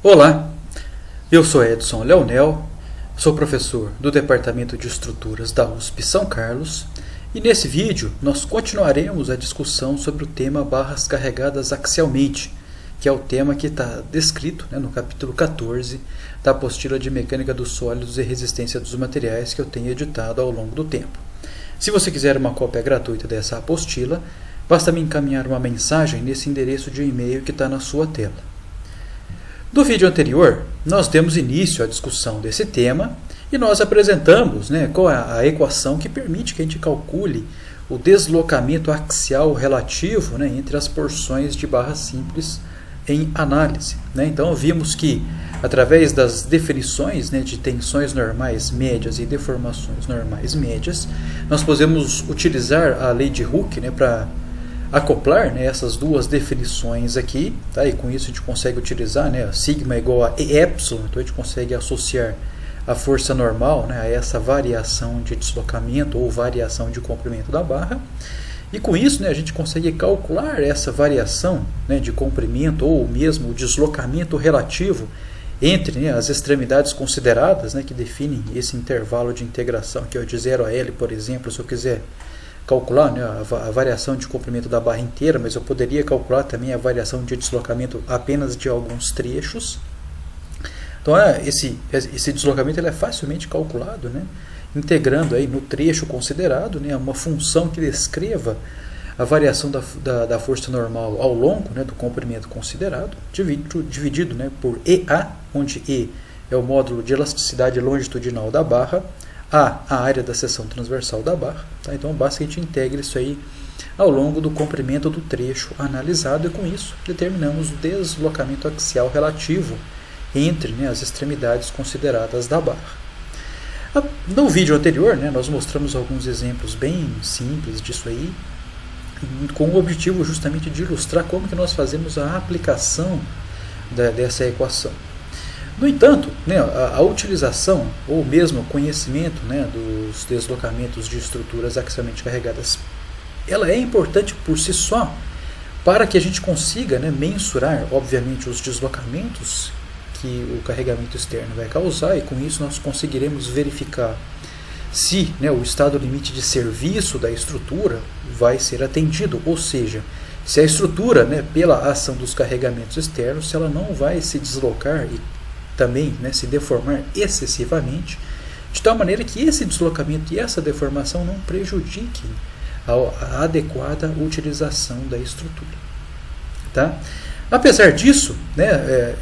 Olá, eu sou Edson Leonel, sou professor do Departamento de Estruturas da USP São Carlos e nesse vídeo nós continuaremos a discussão sobre o tema barras carregadas axialmente, que é o tema que está descrito no capítulo 14 da apostila de Mecânica dos Sólidos e Resistência dos Materiais que eu tenho editado ao longo do tempo. Se você quiser uma cópia gratuita dessa apostila, basta me encaminhar uma mensagem nesse endereço de e-mail que está na sua tela. No vídeo anterior, nós demos início à discussão desse tema e nós apresentamos qual é a equação que permite que a gente calcule o deslocamento axial relativo entre as porções de barra simples em análise. Então, vimos que, através das definições de tensões normais médias e deformações normais médias, nós podemos utilizar a lei de Hooke para acoplar essas duas definições aqui, e com isso a gente consegue utilizar sigma igual a E epsilon, então a gente consegue associar a força normal a essa variação de deslocamento ou variação de comprimento da barra, e com isso a gente consegue calcular essa variação de comprimento ou mesmo o deslocamento relativo entre as extremidades consideradas, que definem esse intervalo de integração, que é de 0 a L, por exemplo. Se eu quiser calcular a variação de comprimento da barra inteira, mas eu poderia calcular também a variação de deslocamento apenas de alguns trechos. Então esse deslocamento ele é facilmente calculado, integrando aí no trecho considerado uma função que descreva a variação da força normal ao longo do comprimento considerado, dividido por EA, onde E é o módulo de elasticidade longitudinal da barra, a área da seção transversal da barra. Então basta que a gente integre isso aí ao longo do comprimento do trecho analisado e com isso determinamos o deslocamento axial relativo entre as extremidades consideradas da barra. No vídeo anterior nós mostramos alguns exemplos bem simples disso aí, com o objetivo justamente de ilustrar como que nós fazemos a aplicação dessa equação. No entanto, a utilização ou mesmo o conhecimento dos deslocamentos de estruturas axialmente carregadas, ela é importante por si só para que a gente consiga mensurar, obviamente, os deslocamentos que o carregamento externo vai causar, e com isso nós conseguiremos verificar se o estado limite de serviço da estrutura vai ser atendido, ou seja, se a estrutura, pela ação dos carregamentos externos, se ela não vai se deslocar e também se deformar excessivamente, de tal maneira que esse deslocamento e essa deformação não prejudiquem a adequada utilização da estrutura. Apesar disso,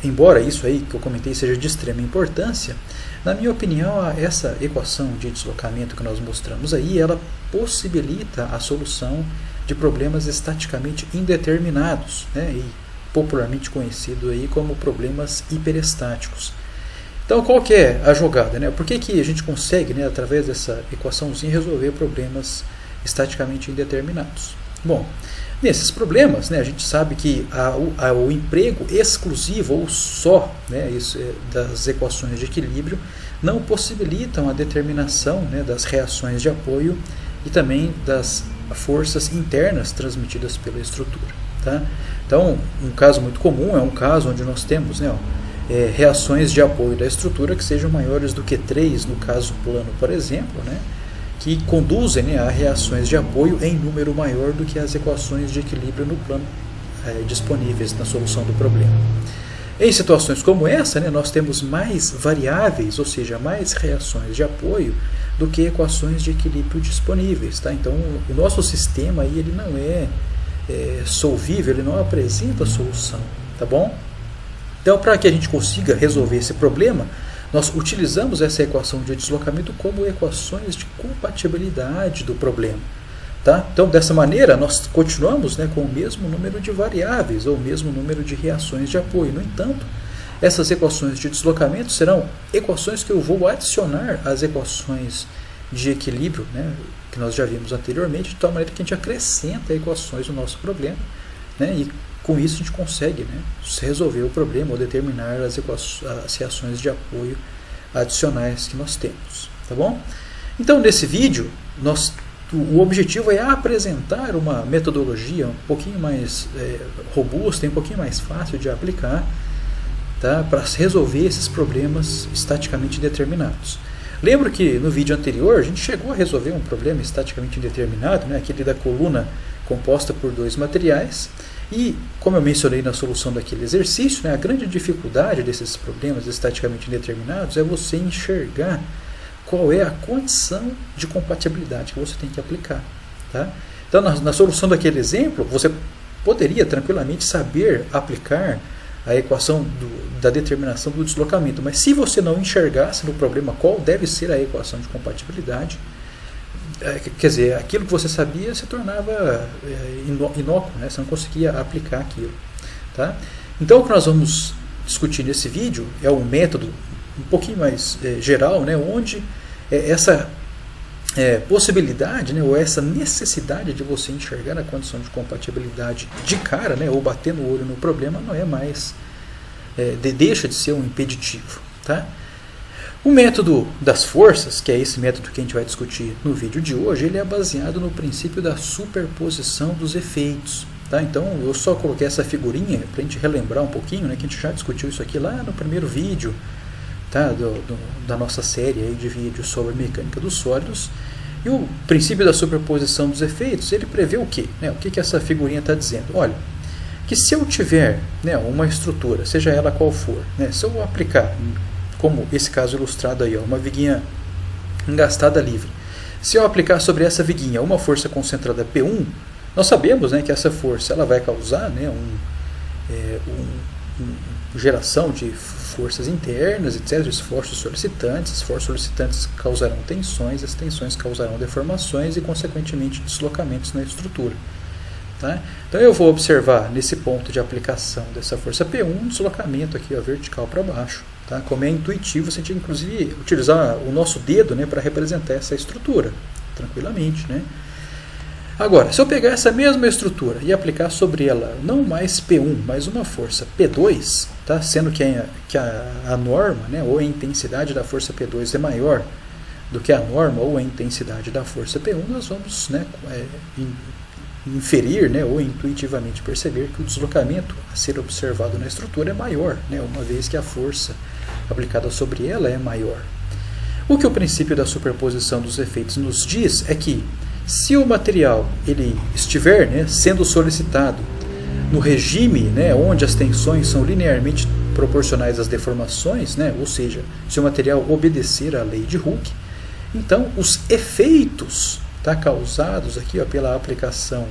embora isso aí que eu comentei seja de extrema importância, na minha opinião, essa equação de deslocamento que nós mostramos aí, ela possibilita a solução de problemas estaticamente indeterminados, e popularmente conhecido aí como problemas hiperestáticos. Então, qual que é a jogada? Por que a gente consegue, através dessa equaçãozinha, resolver problemas estaticamente indeterminados? Bom, nesses problemas, a gente sabe que o emprego exclusivo ou só das equações de equilíbrio não possibilitam a determinação das reações de apoio e também das forças internas transmitidas pela estrutura. Então, um caso muito comum é um caso onde nós temos reações de apoio da estrutura que sejam maiores do que 3, no caso plano, por exemplo, que conduzem a reações de apoio em número maior do que as equações de equilíbrio no plano disponíveis na solução do problema. Em situações como essa, nós temos mais variáveis, ou seja, mais reações de apoio do que equações de equilíbrio disponíveis. Então, o nosso sistema aí, ele não é solvível, ele não apresenta solução, bom? Então, para que a gente consiga resolver esse problema, nós utilizamos essa equação de deslocamento como equações de compatibilidade do problema. Então, dessa maneira, nós continuamos com o mesmo número de variáveis ou o mesmo número de reações de apoio. No entanto, essas equações de deslocamento serão equações que eu vou adicionar às equações de equilíbrio, que nós já vimos anteriormente, de tal maneira que a gente acrescenta equações no nosso problema, e com isso a gente consegue resolver o problema ou determinar as reações de apoio adicionais que nós temos. Bom? Então, nesse vídeo, o objetivo é apresentar uma metodologia um pouquinho mais robusta e um pouquinho mais fácil de aplicar, tá, para resolver esses problemas estaticamente indeterminados. Lembro que no vídeo anterior a gente chegou a resolver um problema estaticamente indeterminado, né, aquele da coluna composta por dois materiais, e como eu mencionei na solução daquele exercício, né, a grande dificuldade desses problemas estaticamente indeterminados é você enxergar qual é a condição de compatibilidade que você tem que aplicar. Tá? Então, na solução daquele exemplo, você poderia tranquilamente saber aplicar a equação da determinação do deslocamento, mas se você não enxergasse no problema qual deve ser a equação de compatibilidade, quer dizer, aquilo que você sabia se tornava inócuo, né? Você não conseguia aplicar aquilo. Tá? Então, o que nós vamos discutir nesse vídeo é um método um pouquinho mais geral, né? Onde essa possibilidade, né? Ou essa necessidade de você enxergar a condição de compatibilidade de cara, né? Ou bater no olho no problema, não é mais, deixa de ser um impeditivo. Tá? O método das forças, que é esse método que a gente vai discutir no vídeo de hoje, ele é baseado no princípio da superposição dos efeitos. Tá? Então, eu só coloquei essa figurinha para a gente relembrar um pouquinho, né, que a gente já discutiu isso aqui lá no primeiro vídeo, tá, da nossa série aí de vídeos sobre mecânica dos sólidos. E o princípio da superposição dos efeitos, ele prevê o quê? O que essa figurinha está dizendo? Olha, que se eu tiver, né, uma estrutura, seja ela qual for, né, se eu aplicar, como esse caso ilustrado aí, ó, uma viguinha engastada livre. Se eu aplicar sobre essa viguinha uma força concentrada P1, nós sabemos, né, que essa força ela vai causar, né, geração de forças internas, etc., esforços solicitantes. Os esforços solicitantes causarão tensões, as tensões causarão deformações e, consequentemente, deslocamentos na estrutura. Tá? Então eu vou observar nesse ponto de aplicação dessa força P1 um deslocamento aqui, ó, vertical para baixo. Tá? Como é intuitivo, você tinha inclusive utilizar o nosso dedo, né, para representar essa estrutura, tranquilamente. Né? Agora, se eu pegar essa mesma estrutura e aplicar sobre ela não mais P1, mas uma força P2, tá? Sendo que a norma, né, ou a intensidade da força P2 é maior do que a norma ou a intensidade da força P1, nós vamos, né, inferir, né, ou intuitivamente perceber que o deslocamento a ser observado na estrutura é maior, né, uma vez que a força aplicada sobre ela é maior. O que o princípio da superposição dos efeitos nos diz é que se o material ele estiver, né, sendo solicitado no regime, né, onde as tensões são linearmente proporcionais às deformações, né, ou seja, se o material obedecer à lei de Hooke, então os efeitos, tá, causados aqui, ó, pela aplicação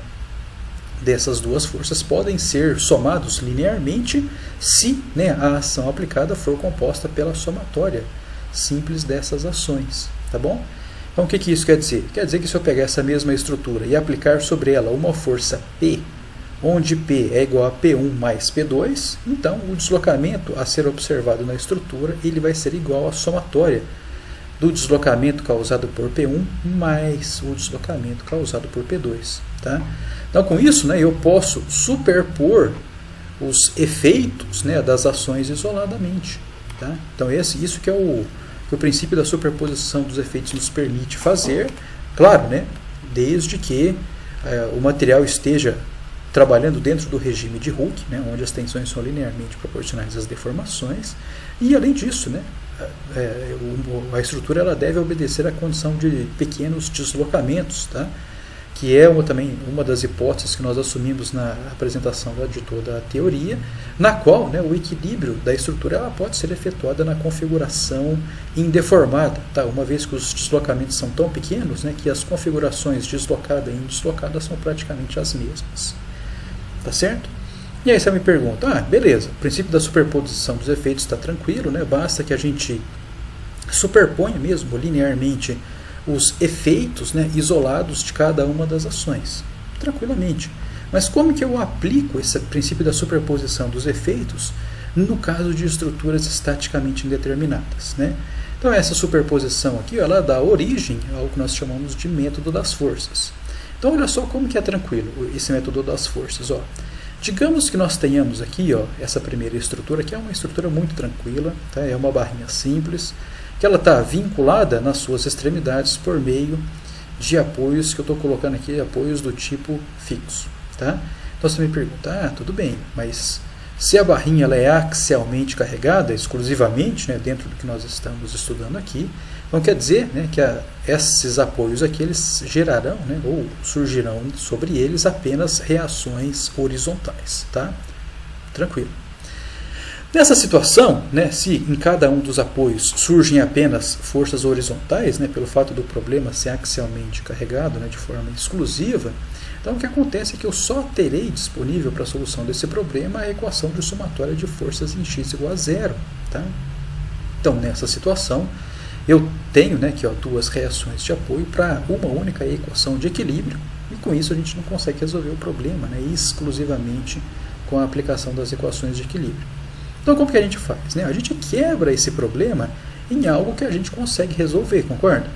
dessas duas forças podem ser somados linearmente se, né, a ação aplicada for composta pela somatória simples dessas ações. Tá bom? Então, o que isso quer dizer? Quer dizer que se eu pegar essa mesma estrutura e aplicar sobre ela uma força P, onde P é igual a P1 mais P2, então o deslocamento a ser observado na estrutura ele vai ser igual à somatória do deslocamento causado por P1 mais o deslocamento causado por P2. Tá? Então, com isso, né, eu posso superpor os efeitos, né, das ações isoladamente. Tá? Então, isso que é o princípio da superposição dos efeitos nos permite fazer, claro, né, desde que o material esteja trabalhando dentro do regime de Hooke, né, onde as tensões são linearmente proporcionais às deformações, e além disso, né, a estrutura ela deve obedecer à condição de pequenos deslocamentos, tá? Que é também uma das hipóteses que nós assumimos na apresentação de toda a teoria, na qual, né, o equilíbrio da estrutura ela pode ser efetuada na configuração indeformada, tá? Uma vez que os deslocamentos são tão pequenos, né, que as configurações deslocada e indeslocada são praticamente as mesmas. Tá certo? E aí você me pergunta, beleza, o princípio da superposição dos efeitos está tranquilo, né? Basta que a gente superponha mesmo linearmente os efeitos, né, isolados de cada uma das ações, tranquilamente. Mas como que eu aplico esse princípio da superposição dos efeitos no caso de estruturas estaticamente indeterminadas, né? Então essa superposição aqui, ela dá origem ao que nós chamamos de método das forças. Então olha só como que é tranquilo esse método das forças. Ó. Digamos que nós tenhamos aqui, ó, essa primeira estrutura, que é uma estrutura muito tranquila, tá? É uma barrinha simples, que ela está vinculada nas suas extremidades por meio de apoios que eu estou colocando aqui, apoios do tipo fixo. Tá? Então você me pergunta, tudo bem, mas se a barrinha ela é axialmente carregada, exclusivamente, né, dentro do que nós estamos estudando aqui, então quer dizer, né, que esses apoios aqui eles gerarão, né, ou surgirão sobre eles apenas reações horizontais. Tá? Tranquilo. Nessa situação, né, se em cada um dos apoios surgem apenas forças horizontais, né, pelo fato do problema ser axialmente carregado, né, de forma exclusiva, então o que acontece é que eu só terei disponível para a solução desse problema a equação de somatória de forças em x igual a zero. Tá? Então, nessa situação, eu tenho, né, aqui, ó, duas reações de apoio para uma única equação de equilíbrio, e com isso a gente não consegue resolver o problema, né, exclusivamente com a aplicação das equações de equilíbrio. Então, como que a gente faz? Né? A gente quebra esse problema em algo que a gente consegue resolver, concorda?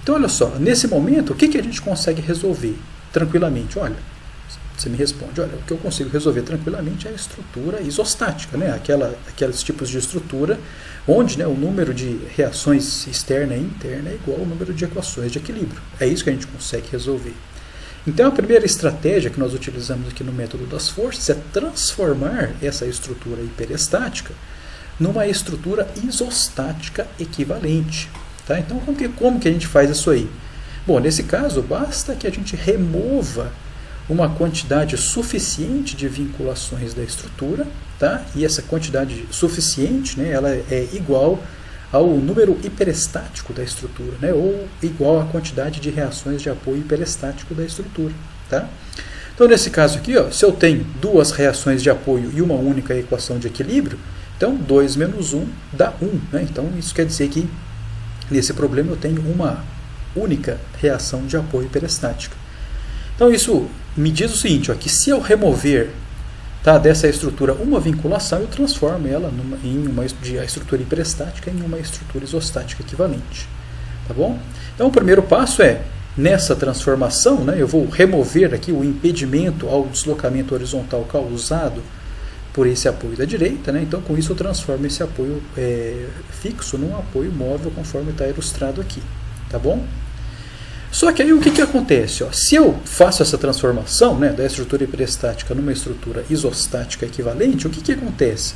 Então, olha só, nesse momento, o que a gente consegue resolver tranquilamente? Olha, você me responde, olha, o que eu consigo resolver tranquilamente é a estrutura isostática, né? Aqueles tipos de estrutura onde, né, o número de reações externa e interna é igual ao número de equações de equilíbrio. É isso que a gente consegue resolver. Então, a primeira estratégia que nós utilizamos aqui no método das forças é transformar essa estrutura hiperestática numa estrutura isostática equivalente. Tá? Então, como que a gente faz isso aí? Bom, nesse caso, basta que a gente remova uma quantidade suficiente de vinculações da estrutura, tá? E essa quantidade suficiente, né, ela é igual ao número hiperestático da estrutura, né, ou igual à quantidade de reações de apoio hiperestático da estrutura. Tá? Então, nesse caso aqui, ó, se eu tenho duas reações de apoio e uma única equação de equilíbrio, então 2 menos 1 dá 1. Né? Então, isso quer dizer que nesse problema eu tenho uma única reação de apoio hiperestática. Então, isso me diz o seguinte, ó, que se eu remover, tá, dessa estrutura uma vinculação, eu transformo ela a estrutura hiperestática em uma estrutura isostática equivalente. Tá bom? Então, o primeiro passo é, nessa transformação, né, eu vou remover aqui o impedimento ao deslocamento horizontal causado por esse apoio da direita. Né? Então, com isso, eu transformo esse apoio fixo num apoio móvel, conforme está ilustrado aqui. Tá bom? Só que aí o que acontece? Ó? Se eu faço essa transformação, né, da estrutura hiperestática numa estrutura isostática equivalente, o que acontece?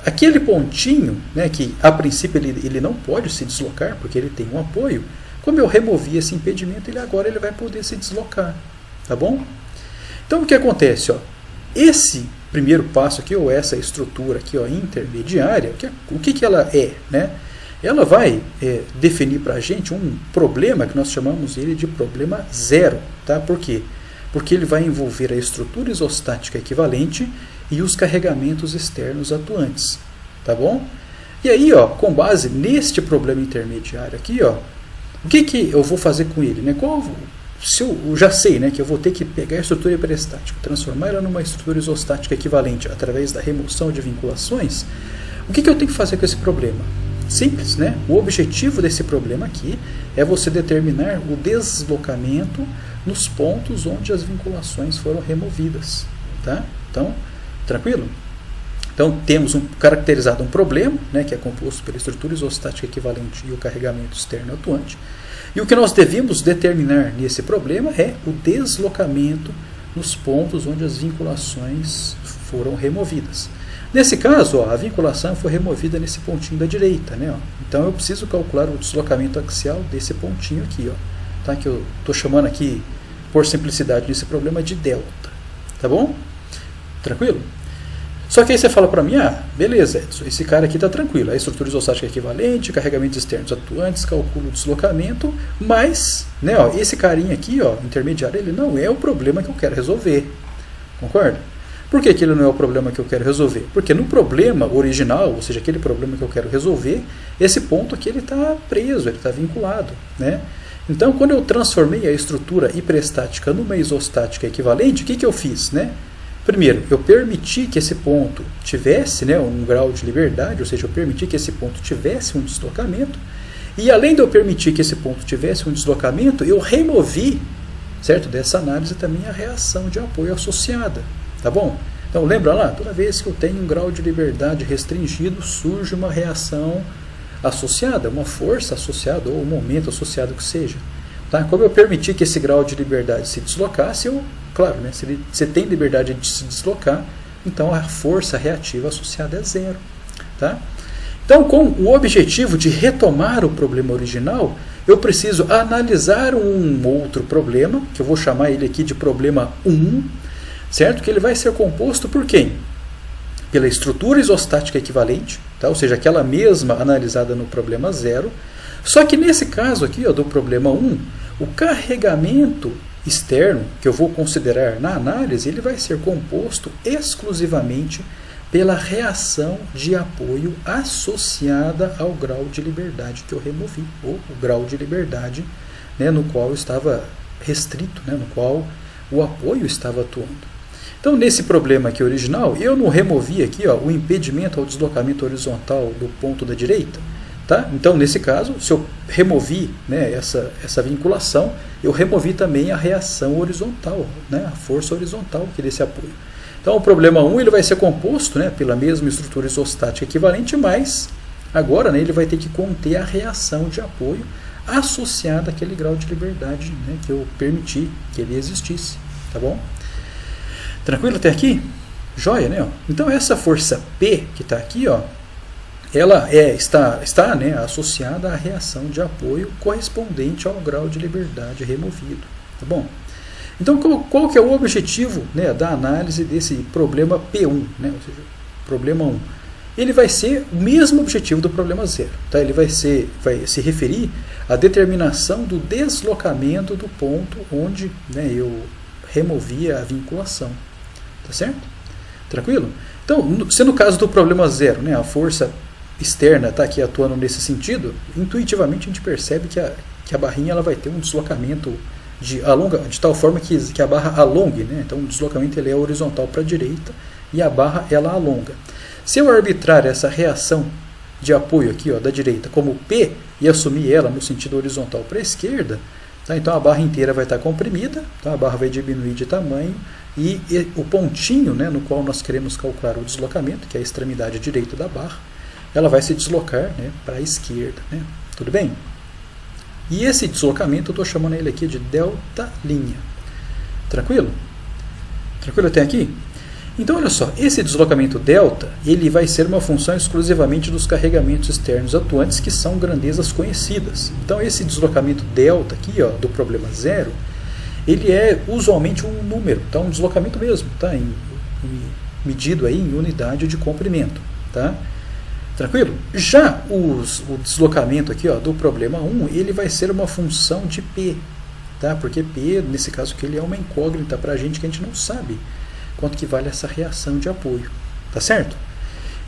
Aquele pontinho, né, que a princípio ele não pode se deslocar, porque ele tem um apoio, como eu removi esse impedimento, agora ele vai poder se deslocar. Tá bom? Então o que acontece? Ó? Esse primeiro passo aqui, ou essa estrutura aqui, ó, intermediária, o que ela é? Né? Ela vai definir para a gente um problema que nós chamamos ele de problema zero. Tá? Por quê? Porque ele vai envolver a estrutura isostática equivalente e os carregamentos externos atuantes. Tá bom? E aí, ó, com base neste problema intermediário aqui, ó, o que eu vou fazer com ele? Né? Se eu já sei, né, que eu vou ter que pegar a estrutura hiperestática, transformar ela numa estrutura isostática equivalente através da remoção de vinculações, o que eu tenho que fazer com esse problema? Simples, né? O objetivo desse problema aqui é você determinar o deslocamento nos pontos onde as vinculações foram removidas. Tá? Então, tranquilo? Então, temos caracterizado um problema, né, que é composto pela estrutura isostática equivalente e o carregamento externo atuante. E o que nós devemos determinar nesse problema é o deslocamento nos pontos onde as vinculações foram removidas. Nesse caso, ó, a vinculação foi removida nesse pontinho da direita. Né, ó. Então, eu preciso calcular o deslocamento axial desse pontinho aqui. Ó, tá, que eu estou chamando aqui, por simplicidade, nesse problema de delta. Tá bom? Tranquilo? Só que aí você fala para mim, beleza, Edson, esse cara aqui está tranquilo, a estrutura isostática equivalente, carregamentos externos atuantes, calculo o deslocamento, mas, né, ó, esse carinha aqui, ó, intermediário, ele não é o problema que eu quero resolver. Concorda? Por que ele não é o problema que eu quero resolver? Porque no problema original, ou seja, aquele problema que eu quero resolver, esse ponto aqui ele está preso, ele está vinculado. Né? Então, quando eu transformei a estrutura hiperestática numa isostática equivalente, o que eu fiz? Né? Primeiro, eu permiti que esse ponto tivesse, né, um grau de liberdade, ou seja, eu permiti que esse ponto tivesse um deslocamento, e além de eu permitir que esse ponto tivesse um deslocamento, eu removi, certo, dessa análise também a reação de apoio associada. Tá bom? Então, lembra lá, toda vez que eu tenho um grau de liberdade restringido, surge uma reação associada, uma força associada, ou um momento associado que seja. Tá? Como eu permiti que esse grau de liberdade se deslocasse, claro, né, se ele tem liberdade de se deslocar, então a força reativa associada é zero. Tá? Então, com o objetivo de retomar o problema original, eu preciso analisar um outro problema, que eu vou chamar ele aqui de problema 1, certo? Que ele vai ser composto por quem? Pela estrutura isostática equivalente, tá? Ou seja, aquela mesma analisada no problema 0. Só que nesse caso aqui, ó, do problema 1, o carregamento externo, que eu vou considerar na análise, ele vai ser composto exclusivamente pela reação de apoio associada ao grau de liberdade que eu removi, ou o grau de liberdade, né, no qual estava restrito, né, no qual o apoio estava atuando. Então, nesse problema aqui original, eu não removi aqui, ó, o impedimento ao deslocamento horizontal do ponto da direita. Tá? Então, nesse caso, se eu removi, né, essa vinculação, eu removi também a reação horizontal, né, a força horizontal aqui desse apoio. Então, o problema 1 ele vai ser composto, né, pela mesma estrutura isostática equivalente, mas agora, né, ele vai ter que conter a reação de apoio associada àquele grau de liberdade, né, que eu permiti que ele existisse. Tá bom? Tranquilo até aqui? Joia, né? Então, essa força P que está aqui, ó, ela está né, associada à reação de apoio correspondente ao grau de liberdade removido. Tá bom? Então, qual que é o objetivo, né, da análise desse problema P1, né, ou seja, problema 1? Ele vai ser o mesmo objetivo do problema 0. Tá? Ele vai se referir à determinação do deslocamento do ponto onde, né, eu removi a vinculação. Tá certo? Tranquilo? Então, se no caso do problema 0, né, a força externa está aqui atuando nesse sentido, intuitivamente a gente percebe que a barrinha ela vai ter um deslocamento de tal forma que a barra alongue, né? Então o deslocamento ele é horizontal para a direita e a barra ela alonga. Se eu arbitrar essa reação de apoio aqui, ó, da direita como P e assumir ela no sentido horizontal para a esquerda, tá? Então a barra inteira vai estar comprimida, tá? A barra vai diminuir de tamanho e o pontinho, né, no qual nós queremos calcular o deslocamento, que é a extremidade direita da barra, ela vai se deslocar, né, para a esquerda. Né? Tudo bem? E esse deslocamento eu estou chamando ele aqui de delta linha. Tranquilo? Tranquilo até aqui? Então, olha só, esse deslocamento delta, ele vai ser uma função exclusivamente dos carregamentos externos atuantes, que são grandezas conhecidas. Então, esse deslocamento delta aqui, ó, do problema 0, ele é usualmente um número, tá? Um deslocamento mesmo, tá? Medido aí em unidade de comprimento. Tá? Tranquilo? Já o deslocamento aqui, ó, do problema 1, ele vai ser uma função de P, tá? Porque P, nesse caso aqui, ele é uma incógnita para a gente que a gente não sabe quanto que vale essa reação de apoio. Tá certo?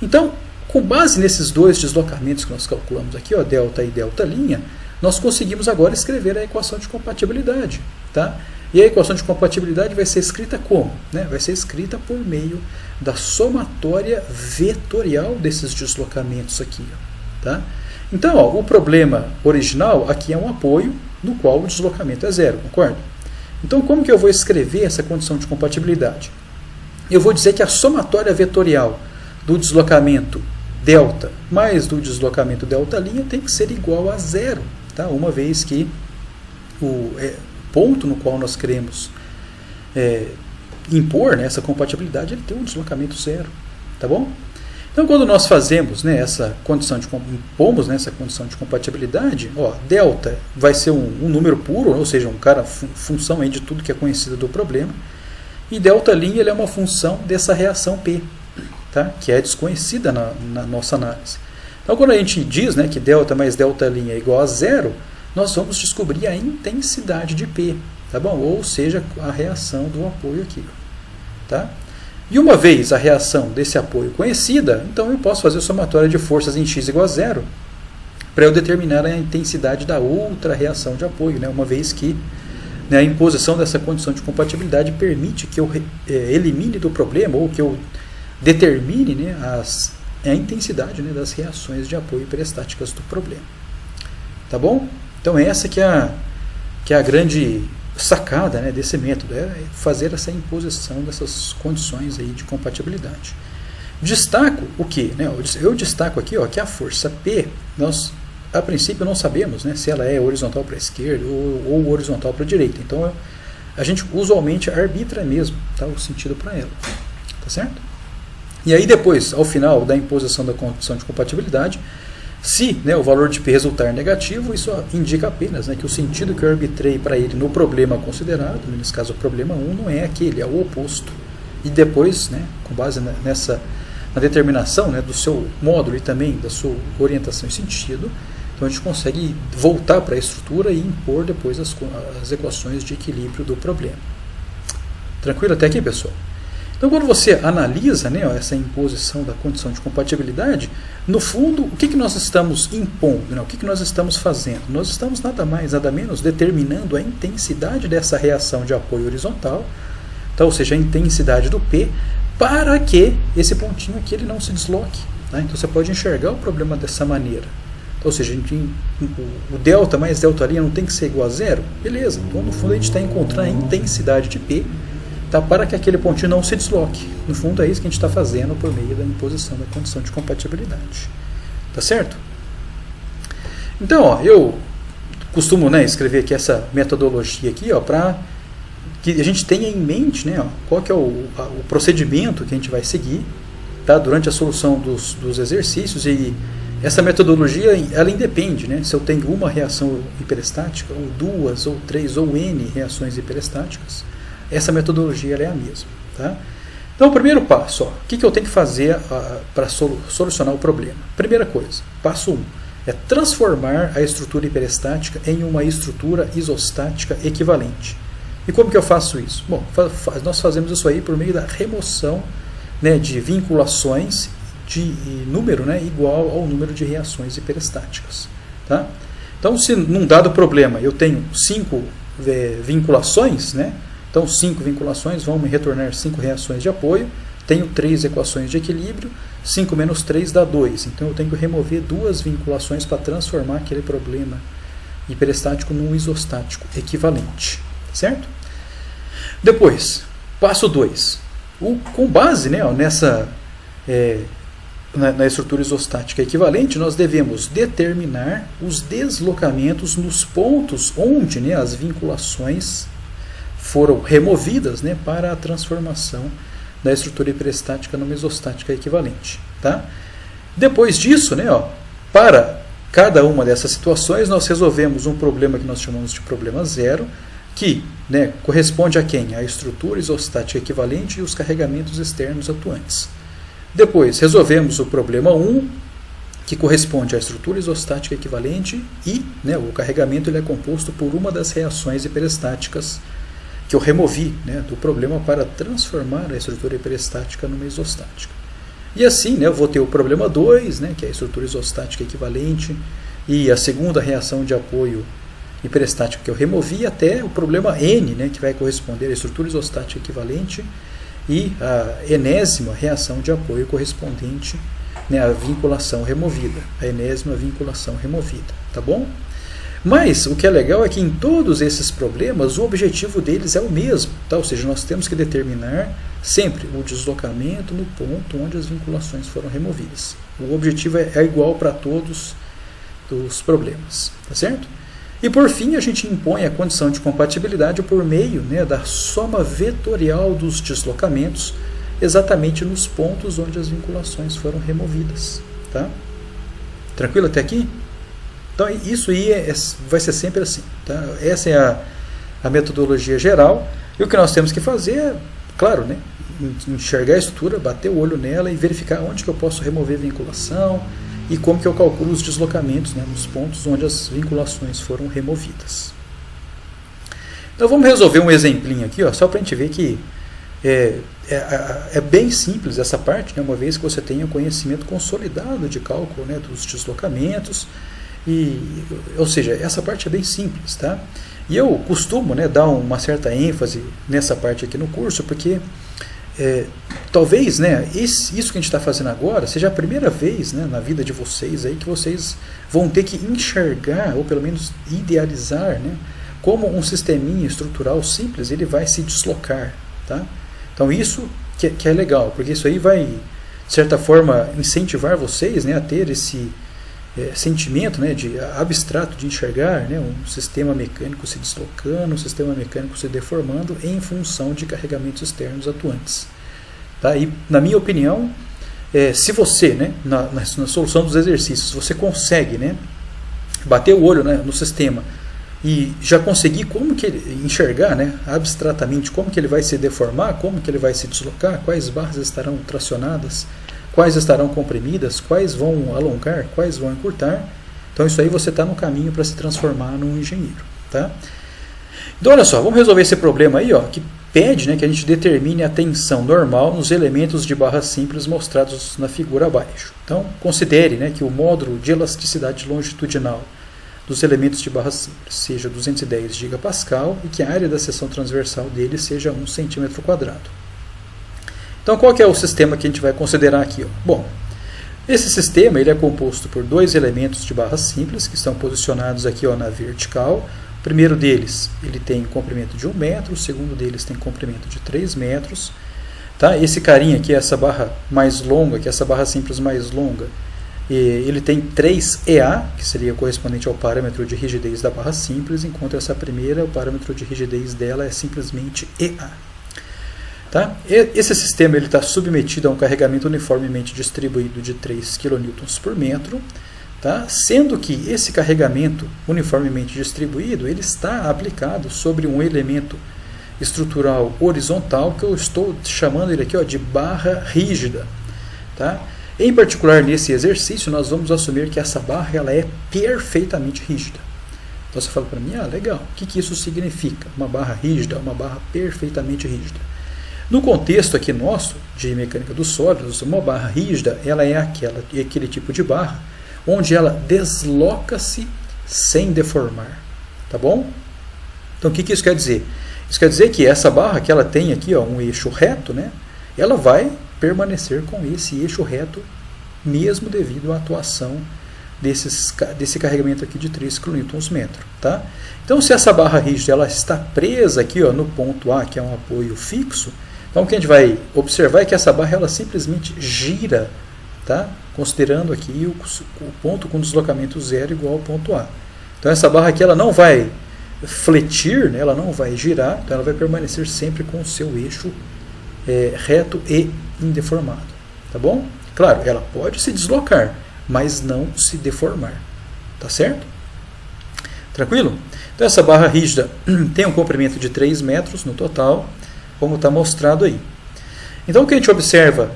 Então, com base nesses dois deslocamentos que nós calculamos aqui, ó, delta e delta linha, nós conseguimos agora escrever a equação de compatibilidade. Tá? E a equação de compatibilidade vai ser escrita como? Né? Vai ser escrita por meio da somatória vetorial desses deslocamentos aqui. Ó, tá? Então, ó, o problema original aqui é um apoio no qual o deslocamento é 0, concorda? Então, como que eu vou escrever essa condição de compatibilidade? Eu vou dizer que a somatória vetorial do deslocamento delta mais do deslocamento delta' tem que ser igual a 0, tá? Uma vez que o ponto no qual nós queremos impor, né, essa compatibilidade, ele tem um deslocamento 0, tá bom? Então, quando nós fazemos, né, essa condição impomos, né, essa condição de compatibilidade, ó, delta vai ser um número puro, ou seja, função aí de tudo que é conhecido do problema, e delta' ele é uma função dessa reação P, tá? Que é desconhecida na nossa análise. Então, quando a gente diz, né, que delta mais delta' é igual a 0, nós vamos descobrir a intensidade de P, tá bom? Ou seja, a reação do apoio aqui. Tá? E uma vez a reação desse apoio conhecida, então eu posso fazer a somatória de forças em x igual a 0 para eu determinar a intensidade da outra reação de apoio, né? Uma vez que, né, a imposição dessa condição de compatibilidade permite que eu elimine do problema ou que eu determine, né, a intensidade, né, das reações de apoio peristáticas do problema. Tá bom? Então essa que é a grande sacada, né, desse método, é fazer essa imposição dessas condições aí de compatibilidade. Destaco o que? Né? Eu destaco aqui, ó, que a força P, nós a princípio não sabemos, né, se ela é horizontal para a esquerda ou horizontal para a direita. Então a gente usualmente arbitra mesmo, tá, o sentido para ela. Tá certo? E aí depois, ao final da imposição da condição de compatibilidade, se, né, o valor de P resultar negativo, isso indica apenas, né, que o sentido que eu arbitrei para ele no problema considerado, nesse caso o problema 1, não é aquele, é o oposto. E depois, né, com base na determinação, né, do seu módulo e também da sua orientação e sentido, então a gente consegue voltar para a estrutura e impor depois as equações de equilíbrio do problema. Tranquilo até aqui, pessoal? Então, quando você analisa, né, essa imposição da condição de compatibilidade, no fundo, o que nós estamos impondo? Né? O que nós estamos fazendo? Nós estamos nada mais, nada menos determinando a intensidade dessa reação de apoio horizontal, então, ou seja, a intensidade do P, para que esse pontinho aqui ele não se desloque. Tá? Então, você pode enxergar o problema dessa maneira. Então, ou seja, o delta mais delta ali não tem que ser igual a zero? Beleza. Então, no fundo, a gente está encontrando a intensidade de P, tá, para que aquele pontinho não se desloque. No fundo, é isso que a gente está fazendo por meio da imposição da condição de compatibilidade. Tá certo? Então, ó, eu costumo, né, escrever aqui essa metodologia aqui, para que a gente tenha em mente, né, qual que é o procedimento que a gente vai seguir, tá, durante a solução dos exercícios. E essa metodologia, ela independe, né, se eu tenho uma reação hiperestática, ou duas, ou três, ou N reações hiperestáticas. Essa metodologia ela é a mesma. Tá? Então, o primeiro passo, o que eu tenho que fazer para solucionar o problema? Primeira coisa, passo 1, é transformar a estrutura hiperestática em uma estrutura isostática equivalente. E como que eu faço isso? Bom, nós fazemos isso aí por meio da remoção, né, de vinculações de número, né, igual ao número de reações hiperestáticas. Tá? Então, se num dado problema eu tenho 5 vinculações, né, então 5 vinculações vão me retornar 5 reações de apoio, tenho 3 equações de equilíbrio, 5 menos 3 dá 2, então eu tenho que remover 2 vinculações para transformar aquele problema hiperestático num isostático equivalente, certo? Depois, passo 2, com base, né, na estrutura isostática equivalente, nós devemos determinar os deslocamentos nos pontos onde, né, as vinculações foram removidas, né, para a transformação da estrutura hiperestática numa isostática equivalente. Tá? Depois disso, né, para cada uma dessas situações, nós resolvemos um problema que nós chamamos de problema zero, que, né, corresponde a quem? A estrutura isostática equivalente e os carregamentos externos atuantes. Depois, resolvemos o problema 1, que corresponde à estrutura isostática equivalente e, né, o carregamento ele é composto por uma das reações hiperestáticas que eu removi, né, do problema para transformar a estrutura hiperestática numa isostática. E assim, né, eu vou ter o problema 2, né, que é a estrutura isostática equivalente, e a segunda reação de apoio hiperestática que eu removi, até o problema N, né, que vai corresponder à estrutura isostática equivalente, e a enésima reação de apoio correspondente, né, à vinculação removida, a enésima vinculação removida. Tá bom? Mas o que é legal é que em todos esses problemas o objetivo deles é o mesmo, tá? Ou seja, nós temos que determinar sempre o deslocamento no ponto onde as vinculações foram removidas. O objetivo é igual para todos os problemas, tá certo? E por fim a gente impõe a condição de compatibilidade por meio, né, da soma vetorial dos deslocamentos exatamente nos pontos onde as vinculações foram removidas. Tá? Tranquilo até aqui? Então, isso aí vai ser sempre assim. Tá? Essa é a metodologia geral. E o que nós temos que fazer é, claro, né, enxergar a estrutura, bater o olho nela e verificar onde que eu posso remover vinculação e como que eu calculo os deslocamentos, né, nos pontos onde as vinculações foram removidas. Então, vamos resolver um exemplinho aqui, só para a gente ver que é bem simples essa parte, né, uma vez que você tenha conhecimento consolidado de cálculo, né, dos deslocamentos. Ou seja, essa parte é bem simples, tá? E eu costumo, né, dar uma certa ênfase nessa parte aqui no curso, porque talvez, né, isso que a gente está fazendo agora seja a primeira vez, né, na vida de vocês aí que vocês vão ter que enxergar, ou pelo menos idealizar, né, como um sisteminha estrutural simples ele vai se deslocar. Tá? Então isso que é legal, porque isso aí vai, de certa forma, incentivar vocês, né, a ter esse sentimento, né, de abstrato de enxergar, né, um sistema mecânico se deslocando, um sistema mecânico se deformando em função de carregamentos externos atuantes. Tá? E, na minha opinião, se você, né, na solução dos exercícios, você consegue, né, bater o olho, né, no sistema e já conseguir como que ele, enxergar, né, abstratamente como que ele vai se deformar, como que ele vai se deslocar, quais barras estarão tracionadas, quais estarão comprimidas, quais vão alongar, quais vão encurtar. Então isso aí você está no caminho para se transformar num engenheiro, tá? Então olha só, vamos resolver esse problema aí, ó, que pede, né, que a gente determine a tensão normal nos elementos de barra simples mostrados na figura abaixo. Então considere, né, que o módulo de elasticidade longitudinal dos elementos de barra simples seja 210 gigapascal e que a área da seção transversal dele seja 1 cm². Então qual que é o sistema que a gente vai considerar aqui, ó? Bom, esse sistema ele é composto por dois elementos de barra simples que estão posicionados aqui, ó, na vertical. O primeiro deles ele tem comprimento de 1 metro, o segundo deles tem comprimento de 3 metros. Tá? Esse carinha aqui, essa barra mais longa, que é essa barra simples mais longa, ele tem 3 EA, que seria correspondente ao parâmetro de rigidez da barra simples, enquanto essa primeira, o parâmetro de rigidez dela é simplesmente EA. Tá? Esse sistema está submetido a um carregamento uniformemente distribuído de 3 kN por metro, tá? Sendo que esse carregamento uniformemente distribuído ele está aplicado sobre um elemento estrutural horizontal que eu estou chamando ele aqui, ó, de barra rígida. Tá? Em particular, nesse exercício, nós vamos assumir que essa barra ela é perfeitamente rígida. Então você fala para mim, legal, o que isso significa? Uma barra rígida, uma barra perfeitamente rígida. No contexto aqui nosso, de mecânica dos sólidos, uma barra rígida ela é aquele tipo de barra onde ela desloca-se sem deformar. Tá bom? Então o que isso quer dizer? Isso quer dizer que essa barra que ela tem aqui, ó, um eixo reto, né, ela vai permanecer com esse eixo reto mesmo devido à atuação desse carregamento aqui de 3 kN/m. Tá? Então se essa barra rígida ela está presa aqui, ó, no ponto A, que é um apoio fixo, então o que a gente vai observar é que essa barra ela simplesmente gira, tá? Considerando aqui o ponto com deslocamento zero igual ao ponto A. Então essa barra aqui ela não vai fletir, né? Ela não vai girar, então ela vai permanecer sempre com o seu eixo reto e indeformado. Tá bom? Claro, ela pode se deslocar, mas não se deformar. Tá certo? Tranquilo? Então essa barra rígida tem um comprimento de 3 metros no total, como está mostrado aí. Então o que a gente observa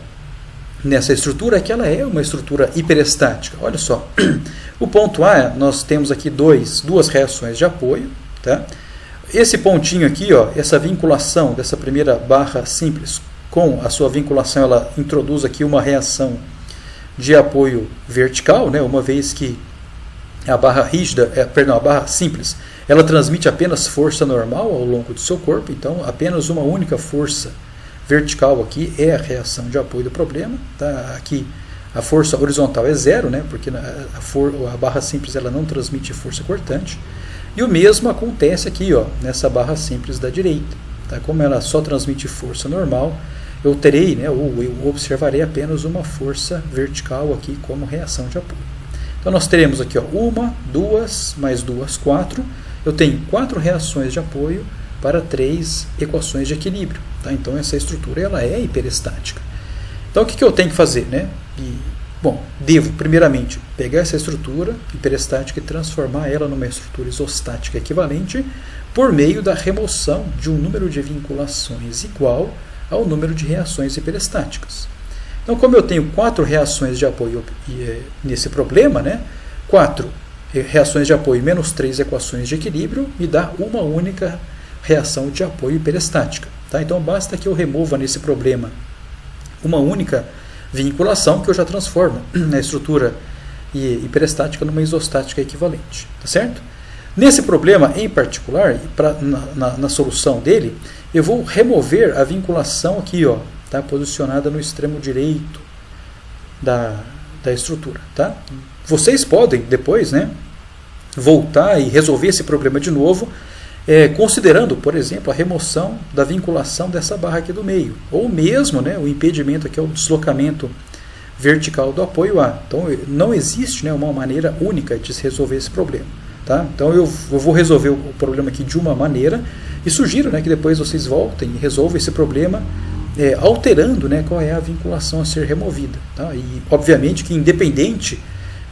nessa estrutura é que ela é uma estrutura hiperestática. Olha só, o ponto A, nós temos aqui duas reações de apoio. Tá? Esse pontinho aqui, ó, essa vinculação dessa primeira barra simples com a sua vinculação, ela introduz aqui uma reação de apoio vertical, né, uma vez que a barra rígida, a barra simples, ela transmite apenas força normal ao longo do seu corpo, então apenas uma única força vertical aqui é a reação de apoio do problema. Tá? Aqui a força horizontal é zero, né, porque a barra simples ela não transmite força cortante. E o mesmo acontece aqui, ó, nessa barra simples da direita. Tá? Como ela só transmite força normal, eu terei, né, ou eu observarei apenas uma força vertical aqui como reação de apoio. Então nós teremos aqui, ó, 1, 2, mais 2, 4. Eu tenho 4 reações de apoio para 3 equações de equilíbrio. Tá? Então essa estrutura ela é hiperestática. Então o que eu tenho que fazer? Né? Bom, devo primeiramente pegar essa estrutura hiperestática e transformar ela numa estrutura isostática equivalente por meio da remoção de um número de vinculações igual ao número de reações hiperestáticas. Então, como eu tenho 4 reações de apoio nesse problema, né, 4 reações de apoio menos 3 equações de equilíbrio me dá uma única reação de apoio hiperestática. Tá? Então, basta que eu remova nesse problema uma única vinculação que eu já transformo na estrutura hiperestática numa isostática equivalente. Tá certo? Nesse problema em particular, na solução dele, eu vou remover a vinculação aqui, ó, tá, posicionada no extremo direito da estrutura. Tá? Vocês podem depois, né, voltar e resolver esse problema de novo, considerando, por exemplo, a remoção da vinculação dessa barra aqui do meio, ou mesmo, né, o impedimento aqui, o deslocamento vertical do apoio A. Então não existe, né, uma maneira única de se resolver esse problema. Tá? Então eu vou resolver o problema aqui de uma maneira e sugiro, né, que depois vocês voltem e resolvam esse problema alterando, né, qual é a vinculação a ser removida. Tá? E, obviamente, que independente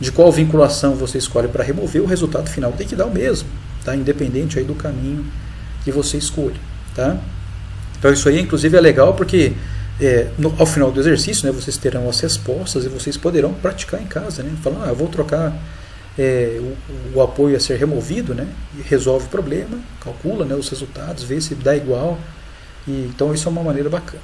de qual vinculação você escolhe para remover, o resultado final tem que dar o mesmo, tá? Independente aí do caminho que você escolhe. Tá? Então, isso aí, inclusive, é legal porque ao final do exercício, né, vocês terão as respostas e vocês poderão praticar em casa. Né? Falar, eu vou trocar o apoio a ser removido, né, e resolve o problema, calcula, né, os resultados, vê se dá igual. Então, isso é uma maneira bacana.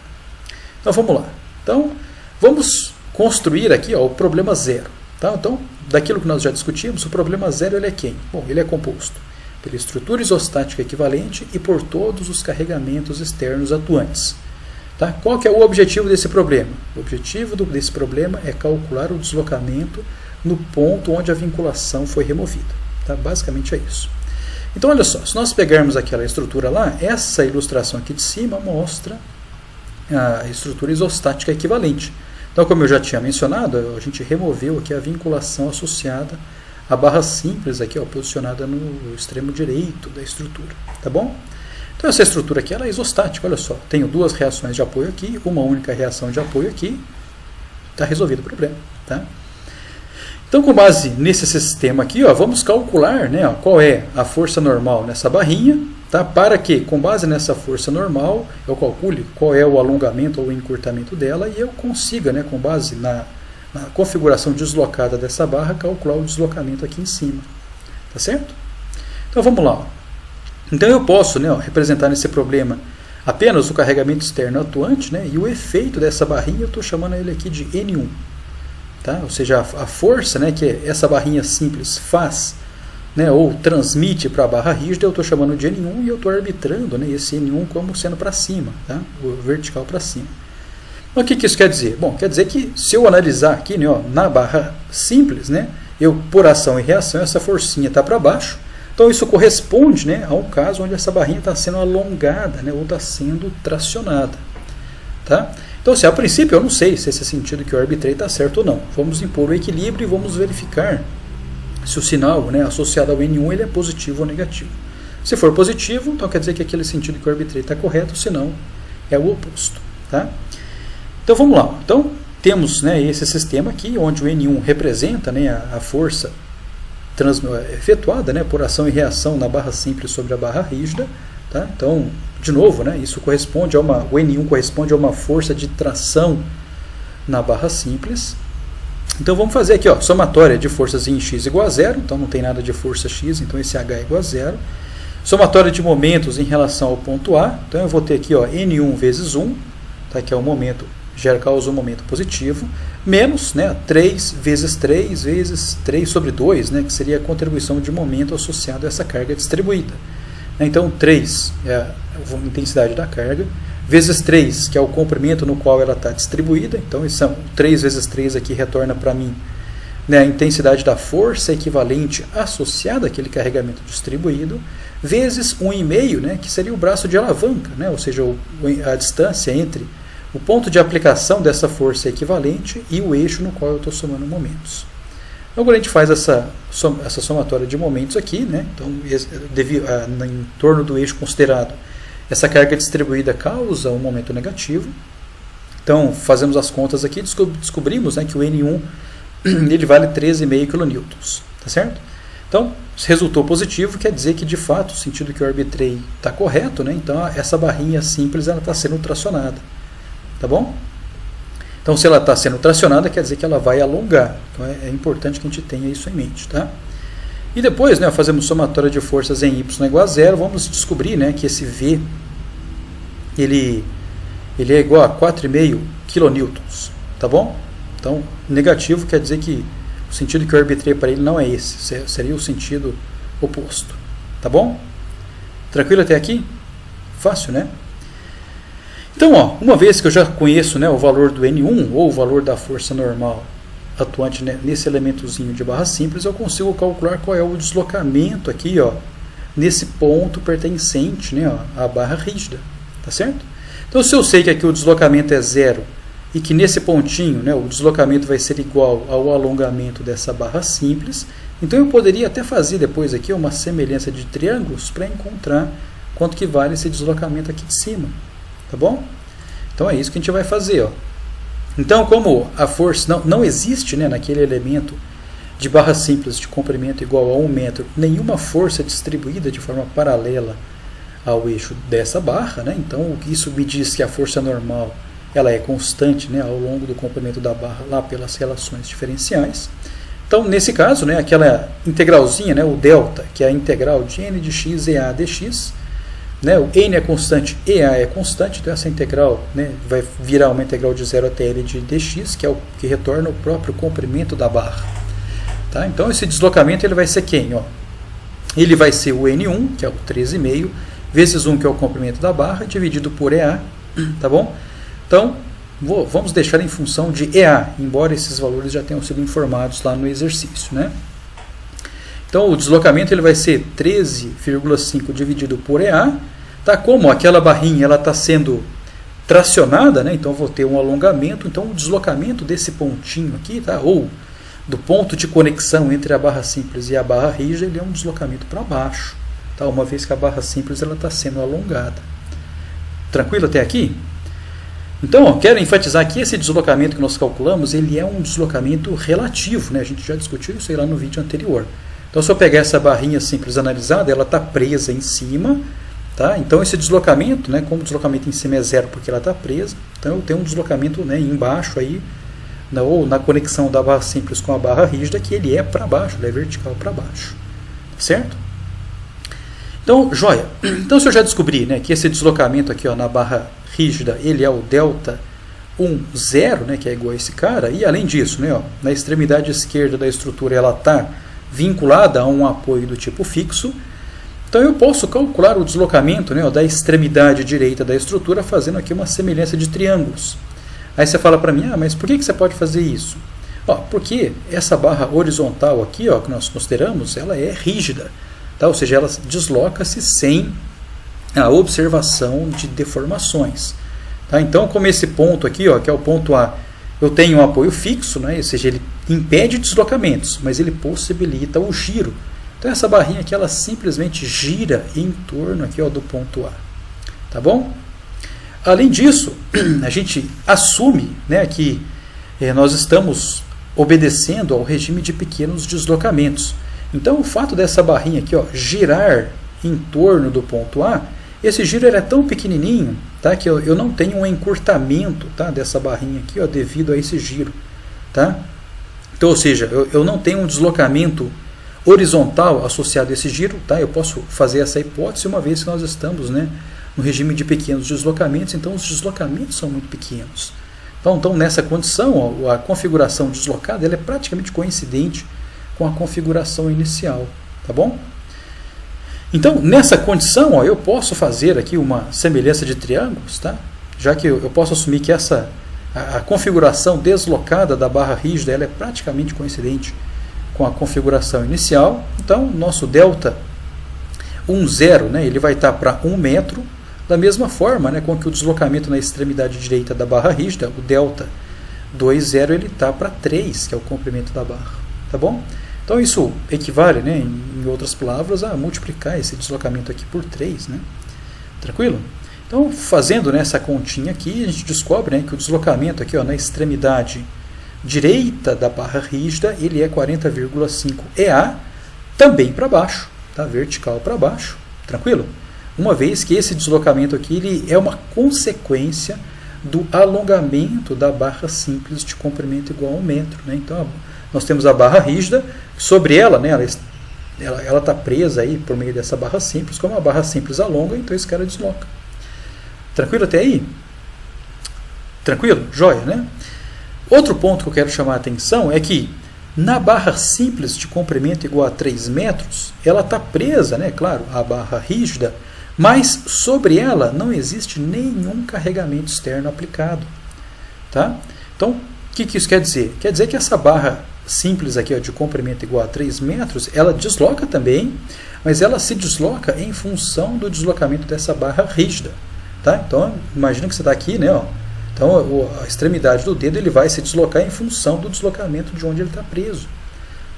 Então, vamos lá. Então, vamos construir aqui o problema zero. Tá? Então, daquilo que nós já discutimos, o problema zero ele é quem? Bom, ele é composto pela estrutura isostática equivalente e por todos os carregamentos externos atuantes. Tá? Qual que é o objetivo desse problema? O objetivo desse problema é calcular o deslocamento no ponto onde a vinculação foi removida. Tá? Basicamente é isso. Então, olha só, se nós pegarmos aquela estrutura lá, essa ilustração aqui de cima mostra a estrutura isostática equivalente. Então, como eu já tinha mencionado, a gente removeu aqui a vinculação associada à barra simples, aqui, posicionada no extremo direito da estrutura. Tá bom? Então, essa estrutura aqui ela é isostática, olha só. Tenho duas reações de apoio aqui, uma única reação de apoio aqui. Está resolvido o problema. Tá? Então, com base nesse sistema aqui, vamos calcular, né, qual é a força normal nessa barrinha, tá? Para que, com base nessa força normal, eu calcule qual é o alongamento ou o encurtamento dela e eu consiga, né, com base na configuração deslocada dessa barra, calcular o deslocamento aqui em cima. Tá certo? Então, vamos lá. Então, eu posso, né, representar nesse problema apenas o carregamento externo atuante, né, e o efeito dessa barrinha, eu estou chamando ele aqui de N1. Tá? Ou seja, a força, né, que essa barrinha simples faz, né, ou transmite para a barra rígida, eu estou chamando de N1 e eu estou arbitrando, né, esse N1 como sendo para cima, tá? O vertical para cima. Então, o que isso quer dizer? Bom, quer dizer que se eu analisar aqui, né, na barra simples, né, eu por ação e reação, essa forcinha está para baixo, então isso corresponde, né, a um caso onde essa barrinha está sendo alongada, né, ou está sendo tracionada. Tá? Então, a princípio, eu não sei se esse sentido que eu arbitrei está certo ou não. Vamos impor o equilíbrio e vamos verificar se o sinal, né, associado ao N1 ele é positivo ou negativo. Se for positivo, então quer dizer que aquele sentido que eu arbitrei está correto, se não, é o oposto. Tá? Então, vamos lá. Então, temos, né, esse sistema aqui, onde o N1 representa, né, a força efetuada, né, por ação e reação na barra simples sobre a barra rígida. Tá? Então, de novo, né, isso corresponde a o N1 corresponde a uma força de tração na barra simples. Então, vamos fazer aqui, somatória de forças em x igual a zero, então não tem nada de força x, então esse h é igual a zero. Somatória de momentos em relação ao ponto A, então eu vou ter aqui N1 vezes 1, tá, que é o momento, causa um momento positivo, menos, né, 3 vezes 3 vezes 3 sobre 2, né, que seria a contribuição de momento associada a essa carga distribuída. Então, 3 é a intensidade da carga, vezes 3, que é o comprimento no qual ela está distribuída. Então, isso 3 vezes 3 aqui retorna para mim, né, a intensidade da força equivalente associada àquele carregamento distribuído, vezes 1,5, né, que seria o braço de alavanca, né, ou seja, a distância entre o ponto de aplicação dessa força equivalente e o eixo no qual eu estou somando momentos. Então, quando a gente faz essa somatória de momentos aqui, né, então, em torno do eixo considerado, essa carga distribuída causa um momento negativo. Então, fazemos as contas aqui, descobrimos, né, que o N1 ele vale 13,5 kN. Tá certo? Então, se resultou positivo, quer dizer que, de fato, o sentido que eu arbitrei está correto, né? Então, essa barrinha simples está sendo tracionada. Tá bom? Então, se ela está sendo tracionada, quer dizer que ela vai alongar. Então, é importante que a gente tenha isso em mente. Tá? E depois, né, fazemos somatória de forças em y igual a zero. Vamos descobrir, né, que esse V ele é igual a 4,5 kN. Tá bom? Então, negativo quer dizer que o sentido que eu arbitrei para ele não é esse. Seria o sentido oposto. Tá bom? Tranquilo até aqui? Fácil, né? Então, uma vez que eu já conheço, né, o valor do N1, ou o valor da força normal atuante, né, nesse elementozinho de barra simples, eu consigo calcular qual é o deslocamento aqui, nesse ponto pertencente, né, à barra rígida. Tá certo? Então, se eu sei que aqui o deslocamento é zero e que nesse pontinho, né, o deslocamento vai ser igual ao alongamento dessa barra simples, então eu poderia até fazer depois aqui uma semelhança de triângulos para encontrar quanto que vale esse deslocamento aqui de cima. Tá bom? Então é isso que a gente vai fazer. Ó. Então, como a força não existe, né, naquele elemento de barra simples de comprimento igual a 1 metro, nenhuma força distribuída de forma paralela ao eixo dessa barra, né? Então isso me diz que a força normal ela é constante, né, ao longo do comprimento da barra lá pelas relações diferenciais. Então nesse caso, né, aquela integralzinha, né, o delta, que é a integral de n de x EA dx, né, o n é constante, EA é constante, então essa integral, né, vai virar uma integral de 0 até L de dx, que é o que retorna o próprio comprimento da barra. Tá? Então esse deslocamento ele vai ser quem? Ó? Ele vai ser o N1, que é o 13,5, vezes 1, que é o comprimento da barra, dividido por EA. Tá bom? Então, vamos deixar em função de EA, embora esses valores já tenham sido informados lá no exercício. Né? Então o deslocamento ele vai ser 13,5 dividido por EA. Tá? Como aquela barrinha está sendo tracionada, né? Então eu vou ter um alongamento. Então o deslocamento desse pontinho aqui, tá? Ou do ponto de conexão entre a barra simples e a barra rígida, ele é um deslocamento para baixo, tá? Uma vez que a barra simples está sendo alongada. Tranquilo até aqui? Então, ó, quero enfatizar que esse deslocamento que nós calculamos, ele é um deslocamento relativo, né? A gente já discutiu isso aí lá no vídeo anterior. Então, se eu pegar essa barrinha simples analisada, ela está presa em cima, tá? Então, esse deslocamento, né, como o deslocamento em cima é zero porque ela está presa, então eu tenho um deslocamento, né, embaixo aí, ou na conexão da barra simples com a barra rígida, que ele é para baixo, ele é vertical para baixo. Certo? Então, joia. Então, se eu já descobri, né, que esse deslocamento aqui, ó, na barra rígida, ele é o delta 0, né, que é igual a esse cara, e além disso, né, ó, na extremidade esquerda da estrutura ela está vinculada a um apoio do tipo fixo, então eu posso calcular o deslocamento, né, ó, da extremidade direita da estrutura fazendo aqui uma semelhança de triângulos. Aí você fala para mim, mas por que você pode fazer isso? Ó, porque essa barra horizontal aqui, ó, que nós consideramos, ela é rígida, tá? Ou seja, ela desloca-se sem a observação de deformações. Tá? Então, como esse ponto aqui, ó, que é o ponto A, eu tenho um apoio fixo, né? Ou seja, ele impede deslocamentos, mas ele possibilita o giro. Então, essa barrinha aqui, ela simplesmente gira em torno aqui, ó, do ponto A. Tá bom? Além disso, a gente assume, né, que nós estamos obedecendo ao regime de pequenos deslocamentos. Então, o fato dessa barrinha aqui, ó, girar em torno do ponto A, esse giro é tão pequenininho, tá, que eu não tenho um encurtamento, tá, dessa barrinha aqui, ó, devido a esse giro. Tá? Então, ou seja, eu não tenho um deslocamento horizontal associado a esse giro. Tá? Eu posso fazer essa hipótese uma vez que nós estamos, né, no regime de pequenos deslocamentos, então os deslocamentos são muito pequenos. Então nessa condição, ó, a configuração deslocada ela é praticamente coincidente com a configuração inicial. Tá bom? Então, nessa condição, ó, eu posso fazer aqui uma semelhança de triângulos, tá? Já que eu posso assumir que a configuração deslocada da barra rígida ela é praticamente coincidente com a configuração inicial. Então, nosso delta 1,0, né, ele vai estar para 1 metro, da mesma forma, né, com que o deslocamento na extremidade direita da barra rígida, o delta 2,0, ele está para 3, que é o comprimento da barra. Tá bom? Então isso equivale, né, em outras palavras, a multiplicar esse deslocamento aqui por 3. Né? Tranquilo? Então, fazendo, né, essa continha aqui, a gente descobre, né, que o deslocamento aqui, ó, na extremidade direita da barra rígida, ele é 40,5 EA, também para baixo, tá? Vertical para baixo. Tranquilo? Uma vez que esse deslocamento aqui ele é uma consequência do alongamento da barra simples de comprimento igual a 1 metro. Né? Então, nós temos a barra rígida, sobre ela, né, ela está presa aí por meio dessa barra simples, como a barra simples alonga, então esse cara desloca. Tranquilo até aí? Tranquilo? Joia, né? Outro ponto que eu quero chamar a atenção é que na barra simples de comprimento igual a 3 metros, ela está presa, né, claro, à barra rígida, mas sobre ela não existe nenhum carregamento externo aplicado. Tá? Então, o que isso quer dizer? Quer dizer que essa barra simples aqui, ó, de comprimento igual a 3 metros, ela desloca também, mas ela se desloca em função do deslocamento dessa barra rígida. Tá? Então, imagina que você está aqui, né, ó, então a extremidade do dedo ele vai se deslocar em função do deslocamento de onde ele está preso.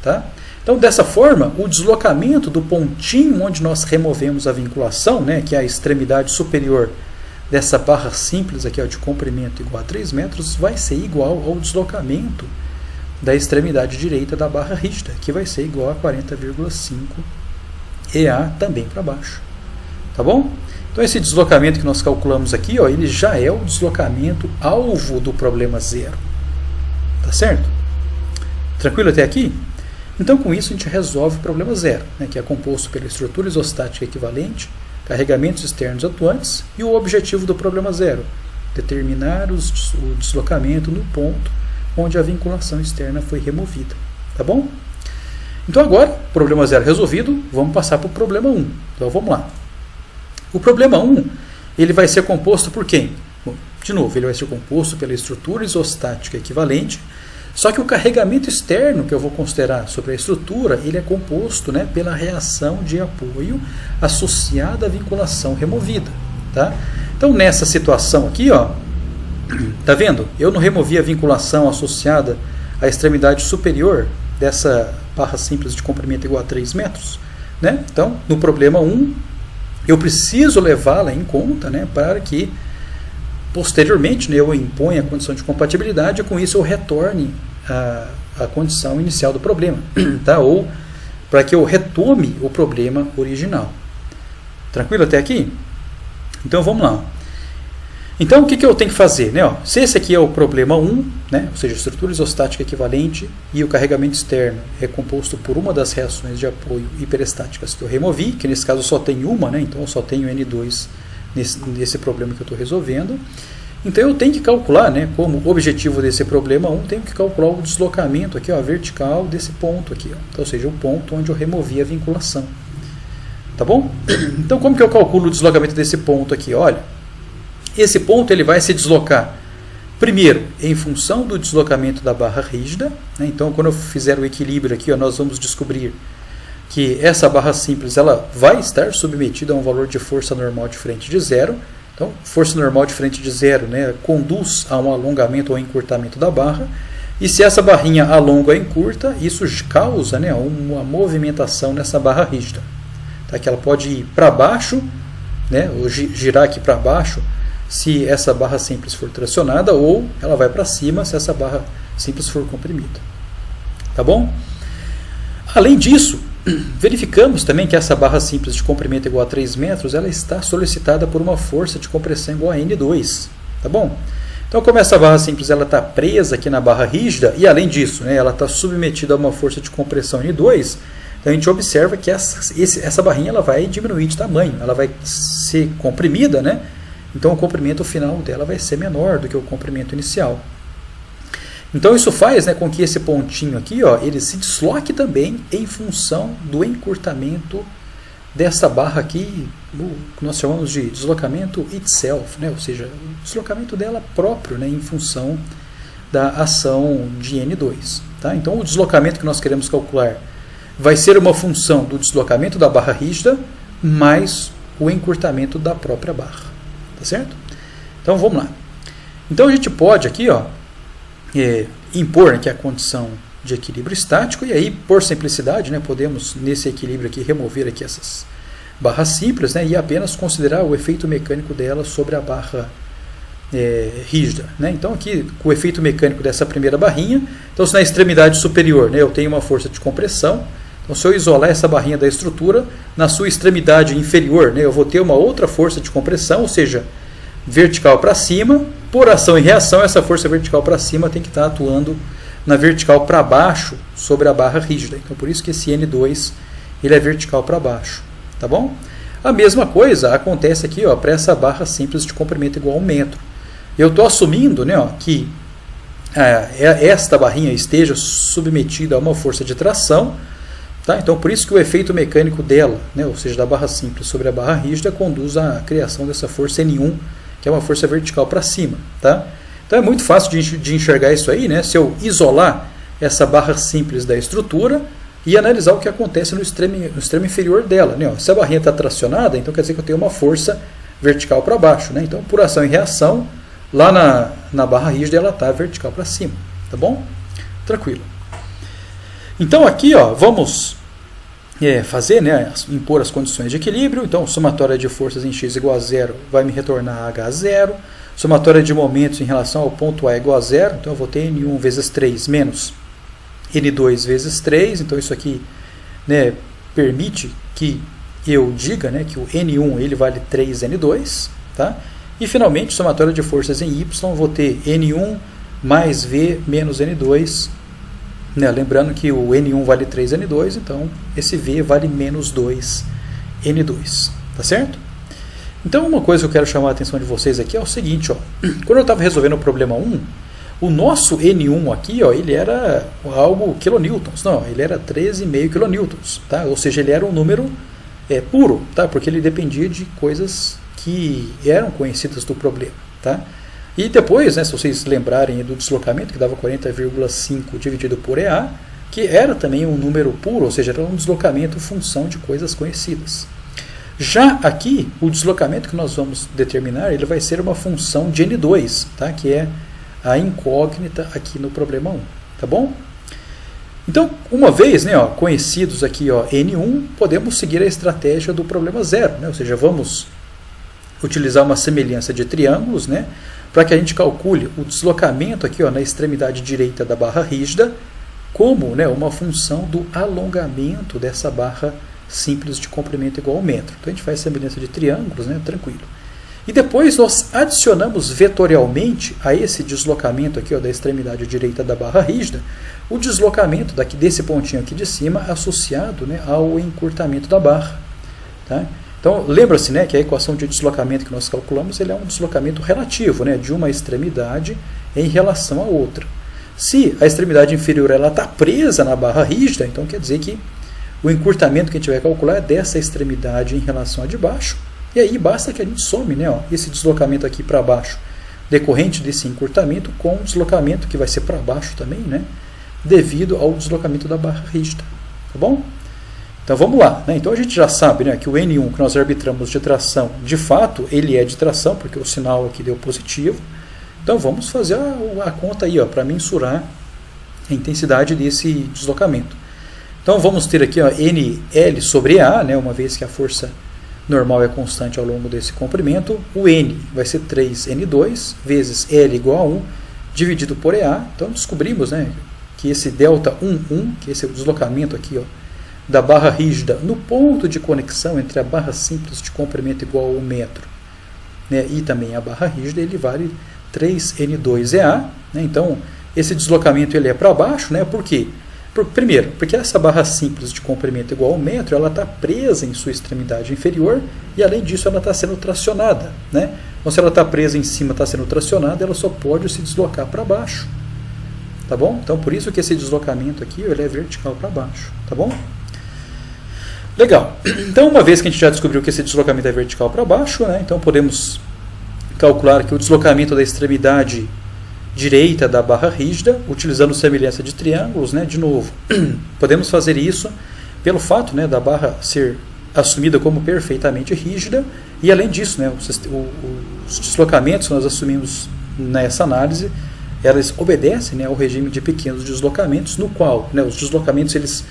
Tá? Então, dessa forma, o deslocamento do pontinho onde nós removemos a vinculação, né, que é a extremidade superior dessa barra simples aqui, ó, de comprimento igual a 3 metros, vai ser igual ao deslocamento da extremidade direita da barra rígida, que vai ser igual a 40,5 EA também para baixo. Tá bom? Então esse deslocamento que nós calculamos aqui, ó, ele já é o deslocamento alvo do problema zero. Tá certo? Tranquilo até aqui? Então com isso a gente resolve o problema zero, né, que é composto pela estrutura isostática equivalente, carregamentos externos atuantes e o objetivo do problema zero, determinar o deslocamento no ponto onde a vinculação externa foi removida. Tá bom? Então agora, problema zero resolvido, vamos passar para o problema 1. Então vamos lá. O problema 1, ele vai ser composto por quem? Bom, de novo, ele vai ser composto pela estrutura isostática equivalente, só que o carregamento externo que eu vou considerar sobre a estrutura, ele é composto, né, pela reação de apoio associada à vinculação removida. Tá? Então nessa situação aqui, ó, tá vendo? Eu não removi a vinculação associada à extremidade superior dessa barra simples de comprimento igual a 3 metros. Né? Então, no problema 1, eu preciso levá-la em conta, né, para que posteriormente, né, eu imponha a condição de compatibilidade e com isso eu retorne a condição inicial do problema. Tá? Ou para que eu retome o problema original. Tranquilo até aqui? Então vamos lá. Então, o que eu tenho que fazer? Né? Ó, se esse aqui é o problema 1, né? Ou seja, a estrutura isostática equivalente e o carregamento externo é composto por uma das reações de apoio hiperestáticas que eu removi, que nesse caso só tem uma, né? Então eu só tenho N2 nesse problema que eu estou resolvendo. Então eu tenho que calcular, né, como objetivo desse problema 1, tenho que calcular o deslocamento aqui, ó, vertical desse ponto aqui. Ó. Então, ou seja, o ponto onde eu removi a vinculação. Tá bom? Então, como que eu calculo o deslocamento desse ponto aqui? Olha, esse ponto ele vai se deslocar primeiro em função do deslocamento da barra rígida. Né? Então, quando eu fizer o equilíbrio aqui, ó, nós vamos descobrir que essa barra simples ela vai estar submetida a um valor de força normal diferente de zero. Então, força normal diferente de zero, né, conduz a um alongamento ou encurtamento da barra. E se essa barrinha alonga ou encurta, isso causa, né, uma movimentação nessa barra rígida. Tá? Que ela pode ir para baixo, né, ou girar aqui para baixo, se essa barra simples for tracionada, ou ela vai para cima se essa barra simples for comprimida. Tá bom? Além disso, verificamos também que essa barra simples de comprimento igual a 3 metros, ela está solicitada por uma força de compressão igual a N2. Tá bom? Então, como essa barra simples está presa aqui na barra rígida, e além disso, né, ela está submetida a uma força de compressão N2, então a gente observa que essa barrinha ela vai diminuir de tamanho, ela vai ser comprimida, né? Então o comprimento final dela vai ser menor do que o comprimento inicial. Então isso faz, né, com que esse pontinho aqui, ó, ele se desloque também em função do encurtamento dessa barra aqui, que nós chamamos de deslocamento itself, né? Ou seja, o deslocamento dela próprio, né, em função da ação de N2. Tá? Então o deslocamento que nós queremos calcular vai ser uma função do deslocamento da barra rígida mais o encurtamento da própria barra. Tá certo? Então vamos lá. Então a gente pode aqui, ó, impor aqui a condição de equilíbrio estático e aí, por simplicidade, né, podemos nesse equilíbrio aqui remover aqui essas barras simples, né, e apenas considerar o efeito mecânico dela sobre a barra rígida. Né? Então aqui o efeito mecânico dessa primeira barrinha, então se na extremidade superior, né, eu tenho uma força de compressão, então se eu isolar essa barrinha da estrutura, na sua extremidade inferior, né, eu vou ter uma outra força de compressão, ou seja, vertical para cima, por ação e reação, essa força vertical para cima tem que estar atuando na vertical para baixo sobre a barra rígida. Então por isso que esse N2 ele é vertical para baixo. Tá bom? A mesma coisa acontece aqui para essa barra simples de comprimento igual a 1 metro. Eu estou assumindo, né, que esta barrinha esteja submetida a uma força de tração. Tá? Então por isso que o efeito mecânico dela, né, ou seja, da barra simples sobre a barra rígida, conduz à criação dessa força N1, que é uma força vertical para cima. Tá? Então é muito fácil de enxergar isso aí, né? Se eu isolar essa barra simples da estrutura e analisar o que acontece no extremo inferior dela. Né? Se a barrinha está tracionada, então quer dizer que eu tenho uma força vertical para baixo. Né? Então, por ação e reação, lá na barra rígida ela está vertical para cima. Tá bom? Tranquilo. Então aqui, ó, vamos fazer, né, impor as condições de equilíbrio. Então, somatória de forças em x igual a 0 vai me retornar h a 0. Somatória de momentos em relação ao ponto A igual a 0. Então, eu vou ter N1 vezes 3 menos N2 vezes 3. Então, isso aqui, né, permite que eu diga, né, que o N1 ele vale 3N2. Tá? E, finalmente, somatória de forças em Y, vou ter N1 mais V menos N2. Né, lembrando que o N1 vale 3N2, então esse V vale menos 2N2, tá certo? Então uma coisa que eu quero chamar a atenção de vocês aqui é o seguinte, ó, quando eu estava resolvendo o problema 1, o nosso N1 aqui, ó, ele era algo kilonewtons, não, ele era 13,5 kilonewtons, tá? Ou seja, ele era um número puro, tá? Porque ele dependia de coisas que eram conhecidas do problema, tá? E depois, né, se vocês lembrarem do deslocamento, que dava 40,5 dividido por EA, que era também um número puro, ou seja, era um deslocamento função de coisas conhecidas. Já aqui, o deslocamento que nós vamos determinar, ele vai ser uma função de N2, tá? Que é a incógnita aqui no problema 1, tá bom? Então, uma vez, né, conhecidos aqui, ó, N1, podemos seguir a estratégia do problema 0, né? Ou seja, vamos utilizar uma semelhança de triângulos, né, para que a gente calcule o deslocamento aqui, ó, na extremidade direita da barra rígida como, né, uma função do alongamento dessa barra simples de comprimento igual ao metro. Então a gente faz semelhança de triângulos, né, tranquilo. E depois nós adicionamos vetorialmente a esse deslocamento aqui, ó, da extremidade direita da barra rígida, o deslocamento desse pontinho aqui de cima associado, né, ao encurtamento da barra. Tá? Então, lembra-se, né, que a equação de deslocamento que nós calculamos ele é um deslocamento relativo, né, de uma extremidade em relação à outra. Se a extremidade inferior está presa na barra rígida, então quer dizer que o encurtamento que a gente vai calcular é dessa extremidade em relação à de baixo. E aí basta que a gente some, né, esse deslocamento aqui para baixo, decorrente desse encurtamento, com o deslocamento que vai ser para baixo também, né, devido ao deslocamento da barra rígida. Tá bom? Então vamos lá, né? Então a gente já sabe, né, que o N1 que nós arbitramos de tração, de fato, ele é de tração, porque o sinal aqui deu positivo. Então vamos fazer a conta aí, para mensurar a intensidade desse deslocamento. Então vamos ter aqui, ó, NL sobre A, né, uma vez que a força normal é constante ao longo desse comprimento. O N vai ser 3N2 vezes L igual a 1 dividido por EA. Então descobrimos, né, que esse delta 1,1, que esse é o deslocamento aqui, ó, da barra rígida no ponto de conexão entre a barra simples de comprimento igual ao metro, né, e também a barra rígida, ele vale 3N2EA. Né, então, esse deslocamento ele é para baixo. Né, por quê? Primeiro, porque essa barra simples de comprimento igual ao metro, ela está presa em sua extremidade inferior e, além disso, ela está sendo tracionada. Né? Então, se ela está presa em cima, está sendo tracionada, ela só pode se deslocar para baixo. Tá bom? Então, por isso que esse deslocamento aqui ele é vertical para baixo. Tá bom? Legal. Então, uma vez que a gente já descobriu que esse deslocamento é vertical para baixo, né, então podemos calcular que o deslocamento da extremidade direita da barra rígida, utilizando semelhança de triângulos, né, de novo, podemos fazer isso pelo fato, né, da barra ser assumida como perfeitamente rígida, e além disso, né, os deslocamentos que nós assumimos nessa análise, elas obedecem, né, ao regime de pequenos deslocamentos, no qual, né, os deslocamentos eles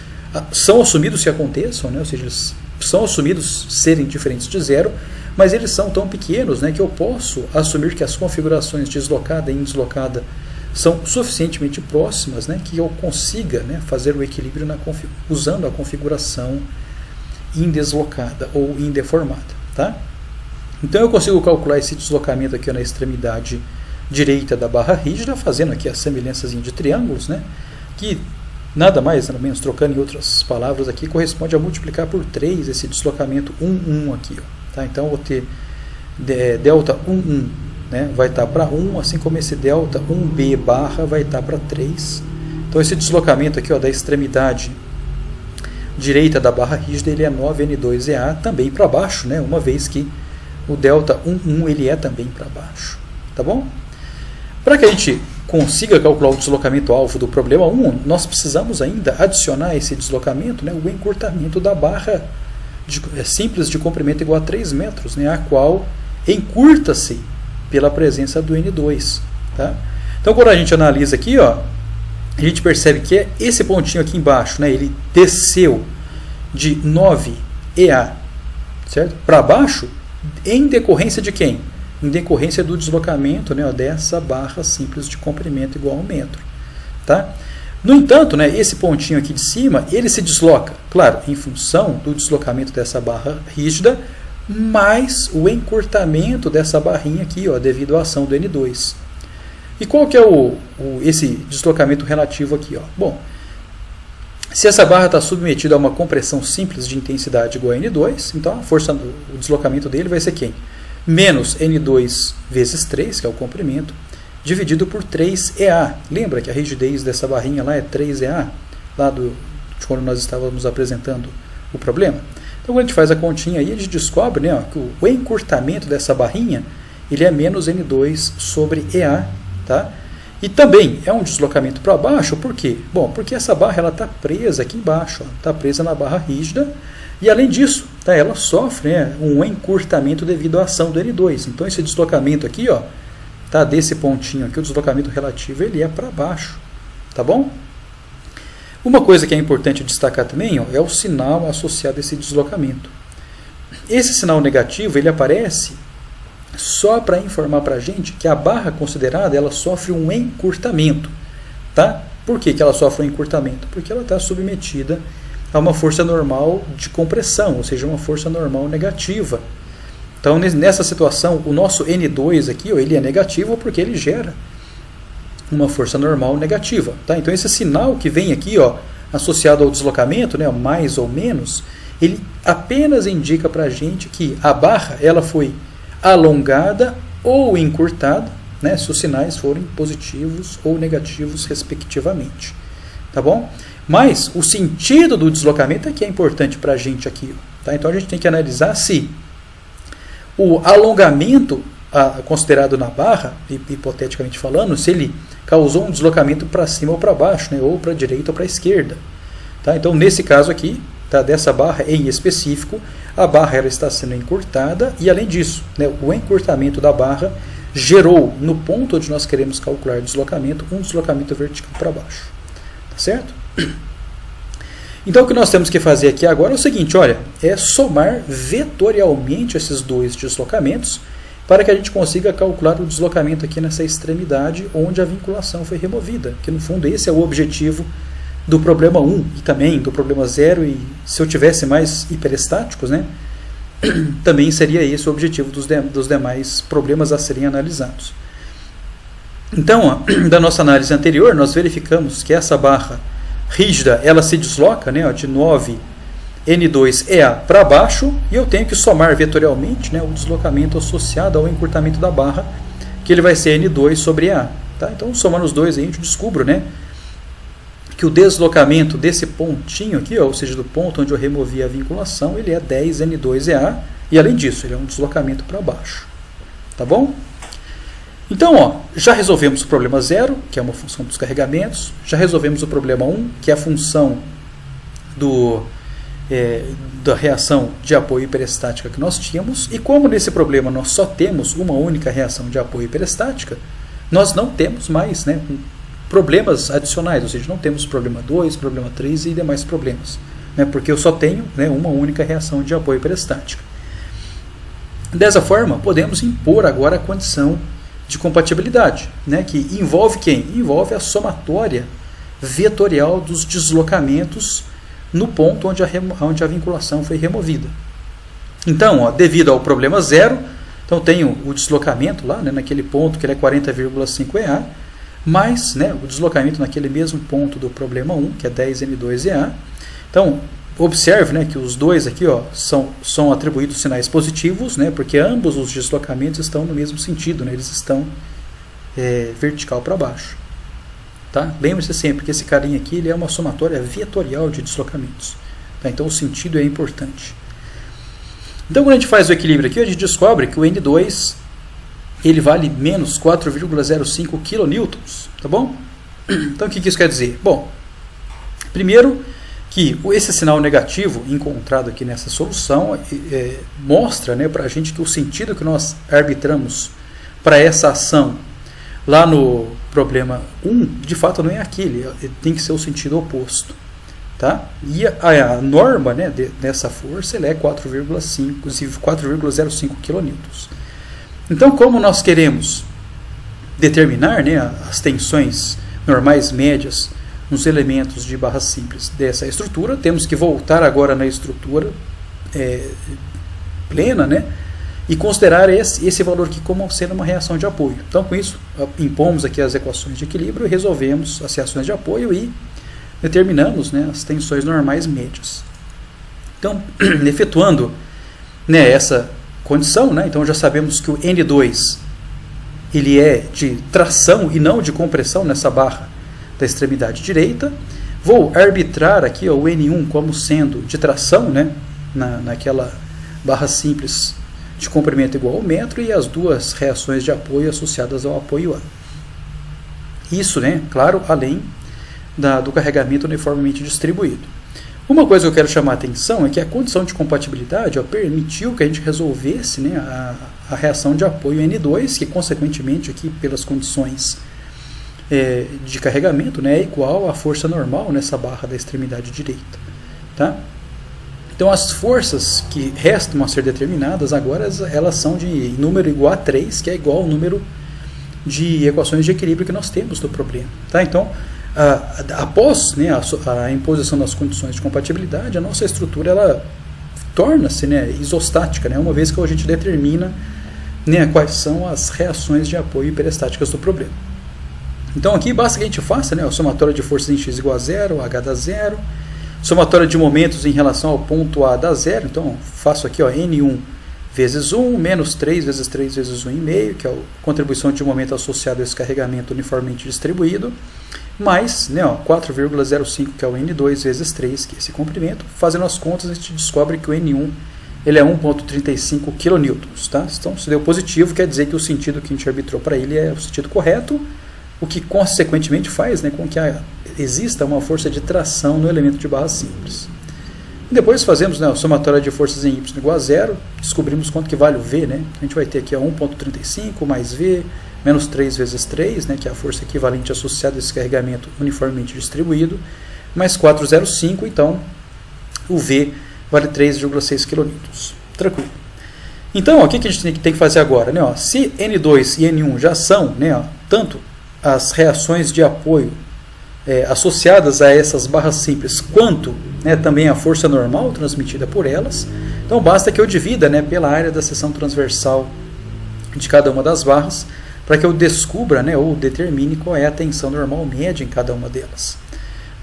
são assumidos se aconteçam, né? Ou seja, eles são assumidos serem diferentes de zero, mas eles são tão pequenos, né, que eu posso assumir que as configurações deslocada e indeslocada são suficientemente próximas, né, que eu consiga, né, fazer o equilíbrio usando a configuração indeslocada ou indeformada. Tá? Então eu consigo calcular esse deslocamento aqui na extremidade direita da barra rígida, fazendo aqui a semelhança de triângulos, né, que nada mais, nada menos, trocando em outras palavras aqui, corresponde a multiplicar por 3 esse deslocamento 1,1 aqui. Ó, tá? Então, eu vou ter delta 1,1, né, vai estar para 1, assim como esse delta 1B barra vai estar para 3. Então, esse deslocamento aqui, ó, da extremidade direita da barra rígida, ele é 9N2EA também para baixo, né, uma vez que o delta 1,1 ele é também para baixo. Tá bom? Para que a gente consiga calcular o deslocamento alvo do problema 1, nós precisamos ainda adicionar esse deslocamento, né, o encurtamento da barra simples de comprimento igual a 3 metros, né, a qual encurta-se pela presença do N2. Tá? Então, quando a gente analisa aqui, ó, a gente percebe que esse pontinho aqui embaixo, né, ele desceu de 9EA, certo? Para baixo, em decorrência de quem? Em decorrência do deslocamento, né, dessa barra simples de comprimento igual a 1 metro. Tá? No entanto, né, esse pontinho aqui de cima, ele se desloca, claro, em função do deslocamento dessa barra rígida, mais o encurtamento dessa barrinha aqui, ó, devido à ação do N2. E qual que é esse deslocamento relativo aqui? Ó? Bom, se essa barra está submetida a uma compressão simples de intensidade igual a N2, então a força, o deslocamento dele vai ser quem? Menos N2 vezes 3, que é o comprimento, dividido por 3EA. Lembra que a rigidez dessa barrinha lá é 3EA? Lá de quando nós estávamos apresentando o problema. Então, quando a gente faz a continha aí, a gente descobre, né, ó, que o encurtamento dessa barrinha ele é menos N2 sobre EA. Tá? E também é um deslocamento para baixo, por quê? Bom, porque essa barra está presa aqui embaixo, está presa na barra rígida, e além disso, tá, ela sofre, né, um encurtamento devido à ação do N2. Então esse deslocamento aqui, ó, tá, desse pontinho aqui, o deslocamento relativo, ele é para baixo. Tá bom? Uma coisa que é importante destacar também, ó, é o sinal associado a esse deslocamento. Esse sinal negativo ele aparece só para informar para a gente que a barra considerada ela sofre um encurtamento. Tá? Por que ela sofre um encurtamento? Porque ela está submetida a uma força normal de compressão, ou seja, uma força normal negativa. Então, nessa situação, o nosso N2 aqui, ó, ele é negativo porque ele gera uma força normal negativa. Tá? Então, esse sinal que vem aqui, ó, associado ao deslocamento, né, mais ou menos, ele apenas indica para a gente que a barra ela foi alongada ou encurtada, né, se os sinais forem positivos ou negativos, respectivamente. Tá bom? Mas o sentido do deslocamento é que é importante para a gente aqui. Tá? Então, a gente tem que analisar se o alongamento considerado na barra, hipoteticamente falando, se ele causou um deslocamento para cima ou para baixo, né, ou para a direita ou para a esquerda. Tá? Então, nesse caso aqui, tá, dessa barra em específico, a barra ela está sendo encurtada e, além disso, né, o encurtamento da barra gerou, no ponto onde nós queremos calcular o deslocamento, um deslocamento vertical para baixo. Tá certo? Então, o que nós temos que fazer aqui agora é o seguinte, olha, é somar vetorialmente esses dois deslocamentos para que a gente consiga calcular o deslocamento aqui nessa extremidade onde a vinculação foi removida, que no fundo esse é o objetivo do problema 1 e também do problema 0, e se eu tivesse mais hiperestáticos, né, também seria esse o objetivo dos demais problemas a serem analisados. Então, ó, da nossa análise anterior, nós verificamos que essa barra rígida, ela se desloca, né, ó, de 9N2EA para baixo, e eu tenho que somar vetorialmente, né, o deslocamento associado ao encurtamento da barra, que ele vai ser N2 sobre EA. Tá? Então, somando os dois, aí, a gente descobre, né, que o deslocamento desse pontinho aqui, ó, ou seja, do ponto onde eu removi a vinculação, ele é 10N2EA, e além disso, ele é um deslocamento para baixo. Tá bom? Então, ó, já resolvemos o problema 0, que é uma função dos carregamentos, já resolvemos o problema 1, que é a função da reação de apoio hiperestática que nós tínhamos, e como nesse problema nós só temos uma única reação de apoio hiperestática, nós não temos mais, né, problemas adicionais, ou seja, não temos problema 2, problema 3 e demais problemas, né, porque eu só tenho, né, uma única reação de apoio hiperestática. Dessa forma, podemos impor agora a condição de compatibilidade, né, que envolve quem? Envolve a somatória vetorial dos deslocamentos no ponto onde a vinculação foi removida. Então, ó, devido ao problema 0, então tenho o deslocamento lá, né, naquele ponto que ele é 40,5 EA, mais, né, o deslocamento naquele mesmo ponto do problema 1, que é 10N2EA. Então, observe, né, que os dois aqui, ó, são atribuídos sinais positivos, né, porque ambos os deslocamentos estão no mesmo sentido, né, eles estão vertical para baixo. Tá? Lembre-se sempre que esse carinha aqui ele é uma somatória vetorial de deslocamentos. Tá? Então o sentido é importante. Então quando a gente faz o equilíbrio aqui, a gente descobre que o N2 ele vale menos 4,05 kN. Tá bom? Então o que isso quer dizer? Bom, primeiro que esse sinal negativo encontrado aqui nessa solução mostra, né, para a gente que o sentido que nós arbitramos para essa ação lá no problema 1, de fato não é aquele, tem que ser o sentido oposto. Tá? E a norma, né, dessa força é 4,05 kN. Então, como nós queremos determinar, né, as tensões normais médias nos elementos de barra simples dessa estrutura, temos que voltar agora na estrutura plena, né, e considerar esse valor aqui como sendo uma reação de apoio. Então, com isso, impomos aqui as equações de equilíbrio e resolvemos as reações de apoio e determinamos, né, as tensões normais médias. Então, efetuando, né, essa condição, né, então já sabemos que o N2 ele é de tração e não de compressão nessa barra da extremidade direita. Vou arbitrar aqui o N1 como sendo de tração, né, naquela barra simples de comprimento igual ao metro, e as duas reações de apoio associadas ao apoio A. Isso, né, claro, além do carregamento uniformemente distribuído. Uma coisa que eu quero chamar a atenção é que a condição de compatibilidade permitiu que a gente resolvesse, né, a reação de apoio N2, que consequentemente aqui pelas condições de carregamento, né, é igual à força normal nessa barra da extremidade direita. Tá? Então as forças que restam a ser determinadas agora, elas são de número igual a 3, que é igual ao número de equações de equilíbrio que nós temos do problema. Tá? Então, após, né, a imposição das condições de compatibilidade, a nossa estrutura ela torna-se, né, isostática, né, uma vez que a gente determina, né, quais são as reações de apoio hiperestáticas do problema. Então aqui basta que a gente faça, né, a somatória de forças em x igual a 0, h dá 0, somatória de momentos em relação ao ponto A dá 0, então faço aqui N1 vezes 1, menos 3 vezes 3 vezes 1,5, que é a contribuição de momento associado a esse carregamento uniformemente distribuído, mais, né, 4,05, que é o N2 vezes 3, que é esse comprimento. Fazendo as contas, a gente descobre que o N1 ele é 1,35 kN. Tá? Então, se deu positivo, quer dizer que o sentido que a gente arbitrou para ele é o sentido correto, o que consequentemente faz, né, com que exista uma força de tração no elemento de barra simples. E depois fazemos, né, a somatória de forças em y igual a 0, descobrimos quanto que vale o V. Né? A gente vai ter aqui 1,35 mais V, menos 3 vezes 3, né, que é a força equivalente associada a esse carregamento uniformemente distribuído, mais 4,05, então o V vale 3,6 kN. Tranquilo. Então, o que a gente tem que fazer agora? Né, se N2 e N1 já são, né, tanto as reações de apoio associadas a essas barras simples, quanto, né, também a força normal transmitida por elas, então basta que eu divida, né, pela área da seção transversal de cada uma das barras, para que eu descubra, né, ou determine qual é a tensão normal média em cada uma delas.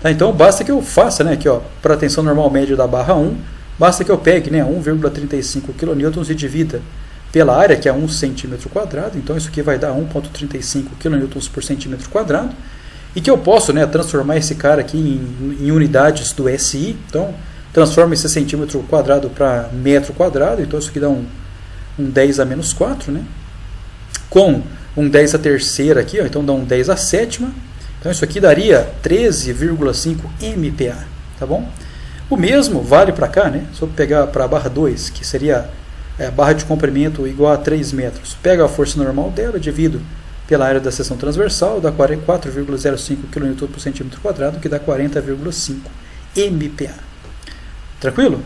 Tá? Então basta que eu faça, né, aqui, para a tensão normal média da barra 1, basta que eu pegue, né, 1,35 kN e divida pela área, que é 1 cm², então isso aqui vai dar 1,35 kN por centímetro quadrado, e que eu posso, né, transformar esse cara aqui em unidades do SI, então transforma esse centímetro quadrado para metro quadrado, então isso aqui dá um 10 a menos 4, né, com um 10 a terceira aqui, então dá um 10 a sétima, então isso aqui daria 13,5 MPa, tá bom? O mesmo vale para cá, né, se eu pegar para a barra 2, que seria a barra de comprimento igual a 3 metros, pego a força normal dela, divido pela área da seção transversal, dá 4,05 kN por centímetro quadrado, que dá 40,5 MPa. Tranquilo?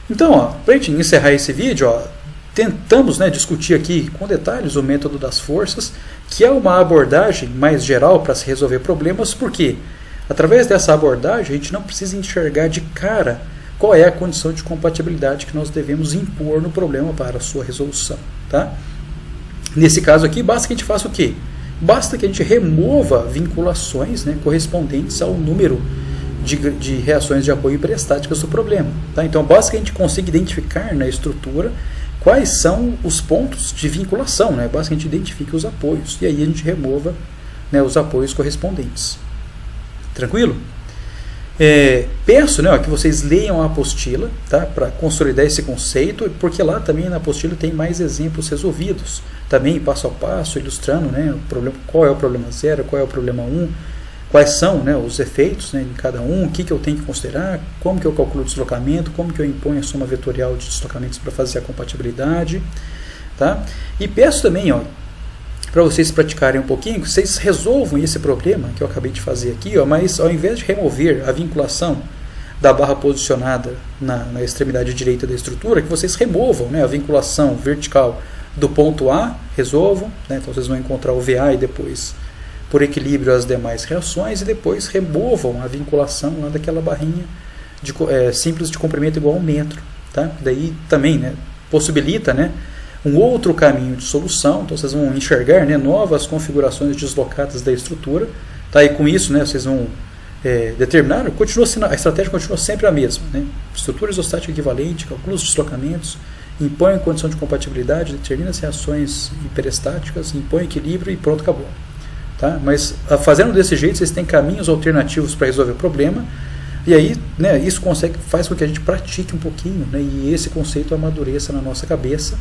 Então, para a gente encerrar esse vídeo, tentamos, né, discutir aqui com detalhes o método das forças, que é uma abordagem mais geral para se resolver problemas, porque através dessa abordagem a gente não precisa enxergar de cara qual é a condição de compatibilidade que nós devemos impor no problema para a sua resolução. Tá? Nesse caso aqui, basta que a gente faça o quê? Basta que a gente remova vinculações, né, correspondentes ao número de reações de apoio hiperestáticas do problema. Tá? Então, basta que a gente consiga identificar na estrutura quais são os pontos de vinculação, né? Basta que a gente identifique os apoios, e aí a gente remova, né, os apoios correspondentes. Tranquilo? Peço, né, que vocês leiam a apostila, tá, para consolidar esse conceito, porque lá também na apostila tem mais exemplos resolvidos, também passo a passo, ilustrando, né, o problema, qual é o problema 0, qual é o problema 1, quais são, né, os efeitos, né, em cada um, o que eu tenho que considerar, como que eu calculo o deslocamento, como que eu imponho a soma vetorial de deslocamentos para fazer a compatibilidade. Tá? E peço também, para vocês praticarem um pouquinho, vocês resolvam esse problema que eu acabei de fazer aqui, ó, mas ao invés de remover a vinculação da barra posicionada na extremidade direita da estrutura, que vocês removam, né, a vinculação vertical do ponto A, resolvam, né, então vocês vão encontrar o VA e depois, por equilíbrio, as demais reações, e depois removam a vinculação lá daquela barrinha simples de comprimento igual a 1 metro. Tá? Daí também, né, possibilita, né, um outro caminho de solução, então vocês vão enxergar, né, novas configurações deslocadas da estrutura, tá? E com isso, né, vocês vão determinar, a estratégia continua sempre a mesma, né? Estrutura isostática equivalente, calcula os deslocamentos, impõe condição de compatibilidade, determina as reações hiperestáticas, impõe equilíbrio e pronto, acabou. Tá? Mas fazendo desse jeito, vocês têm caminhos alternativos para resolver o problema, e aí, né, isso faz com que a gente pratique um pouquinho, né, e esse conceito amadureça na nossa cabeça,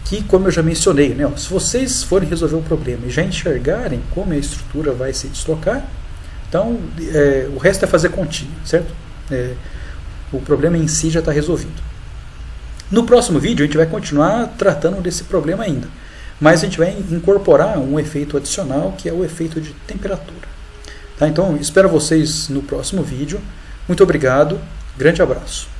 que, como eu já mencionei, né, se vocês forem resolver o problema e já enxergarem como a estrutura vai se deslocar, então o resto é fazer continha, certo? O problema em si já está resolvido. No próximo vídeo a gente vai continuar tratando desse problema ainda, mas a gente vai incorporar um efeito adicional, que é o efeito de temperatura. Tá? Então espero vocês no próximo vídeo. Muito obrigado, grande abraço.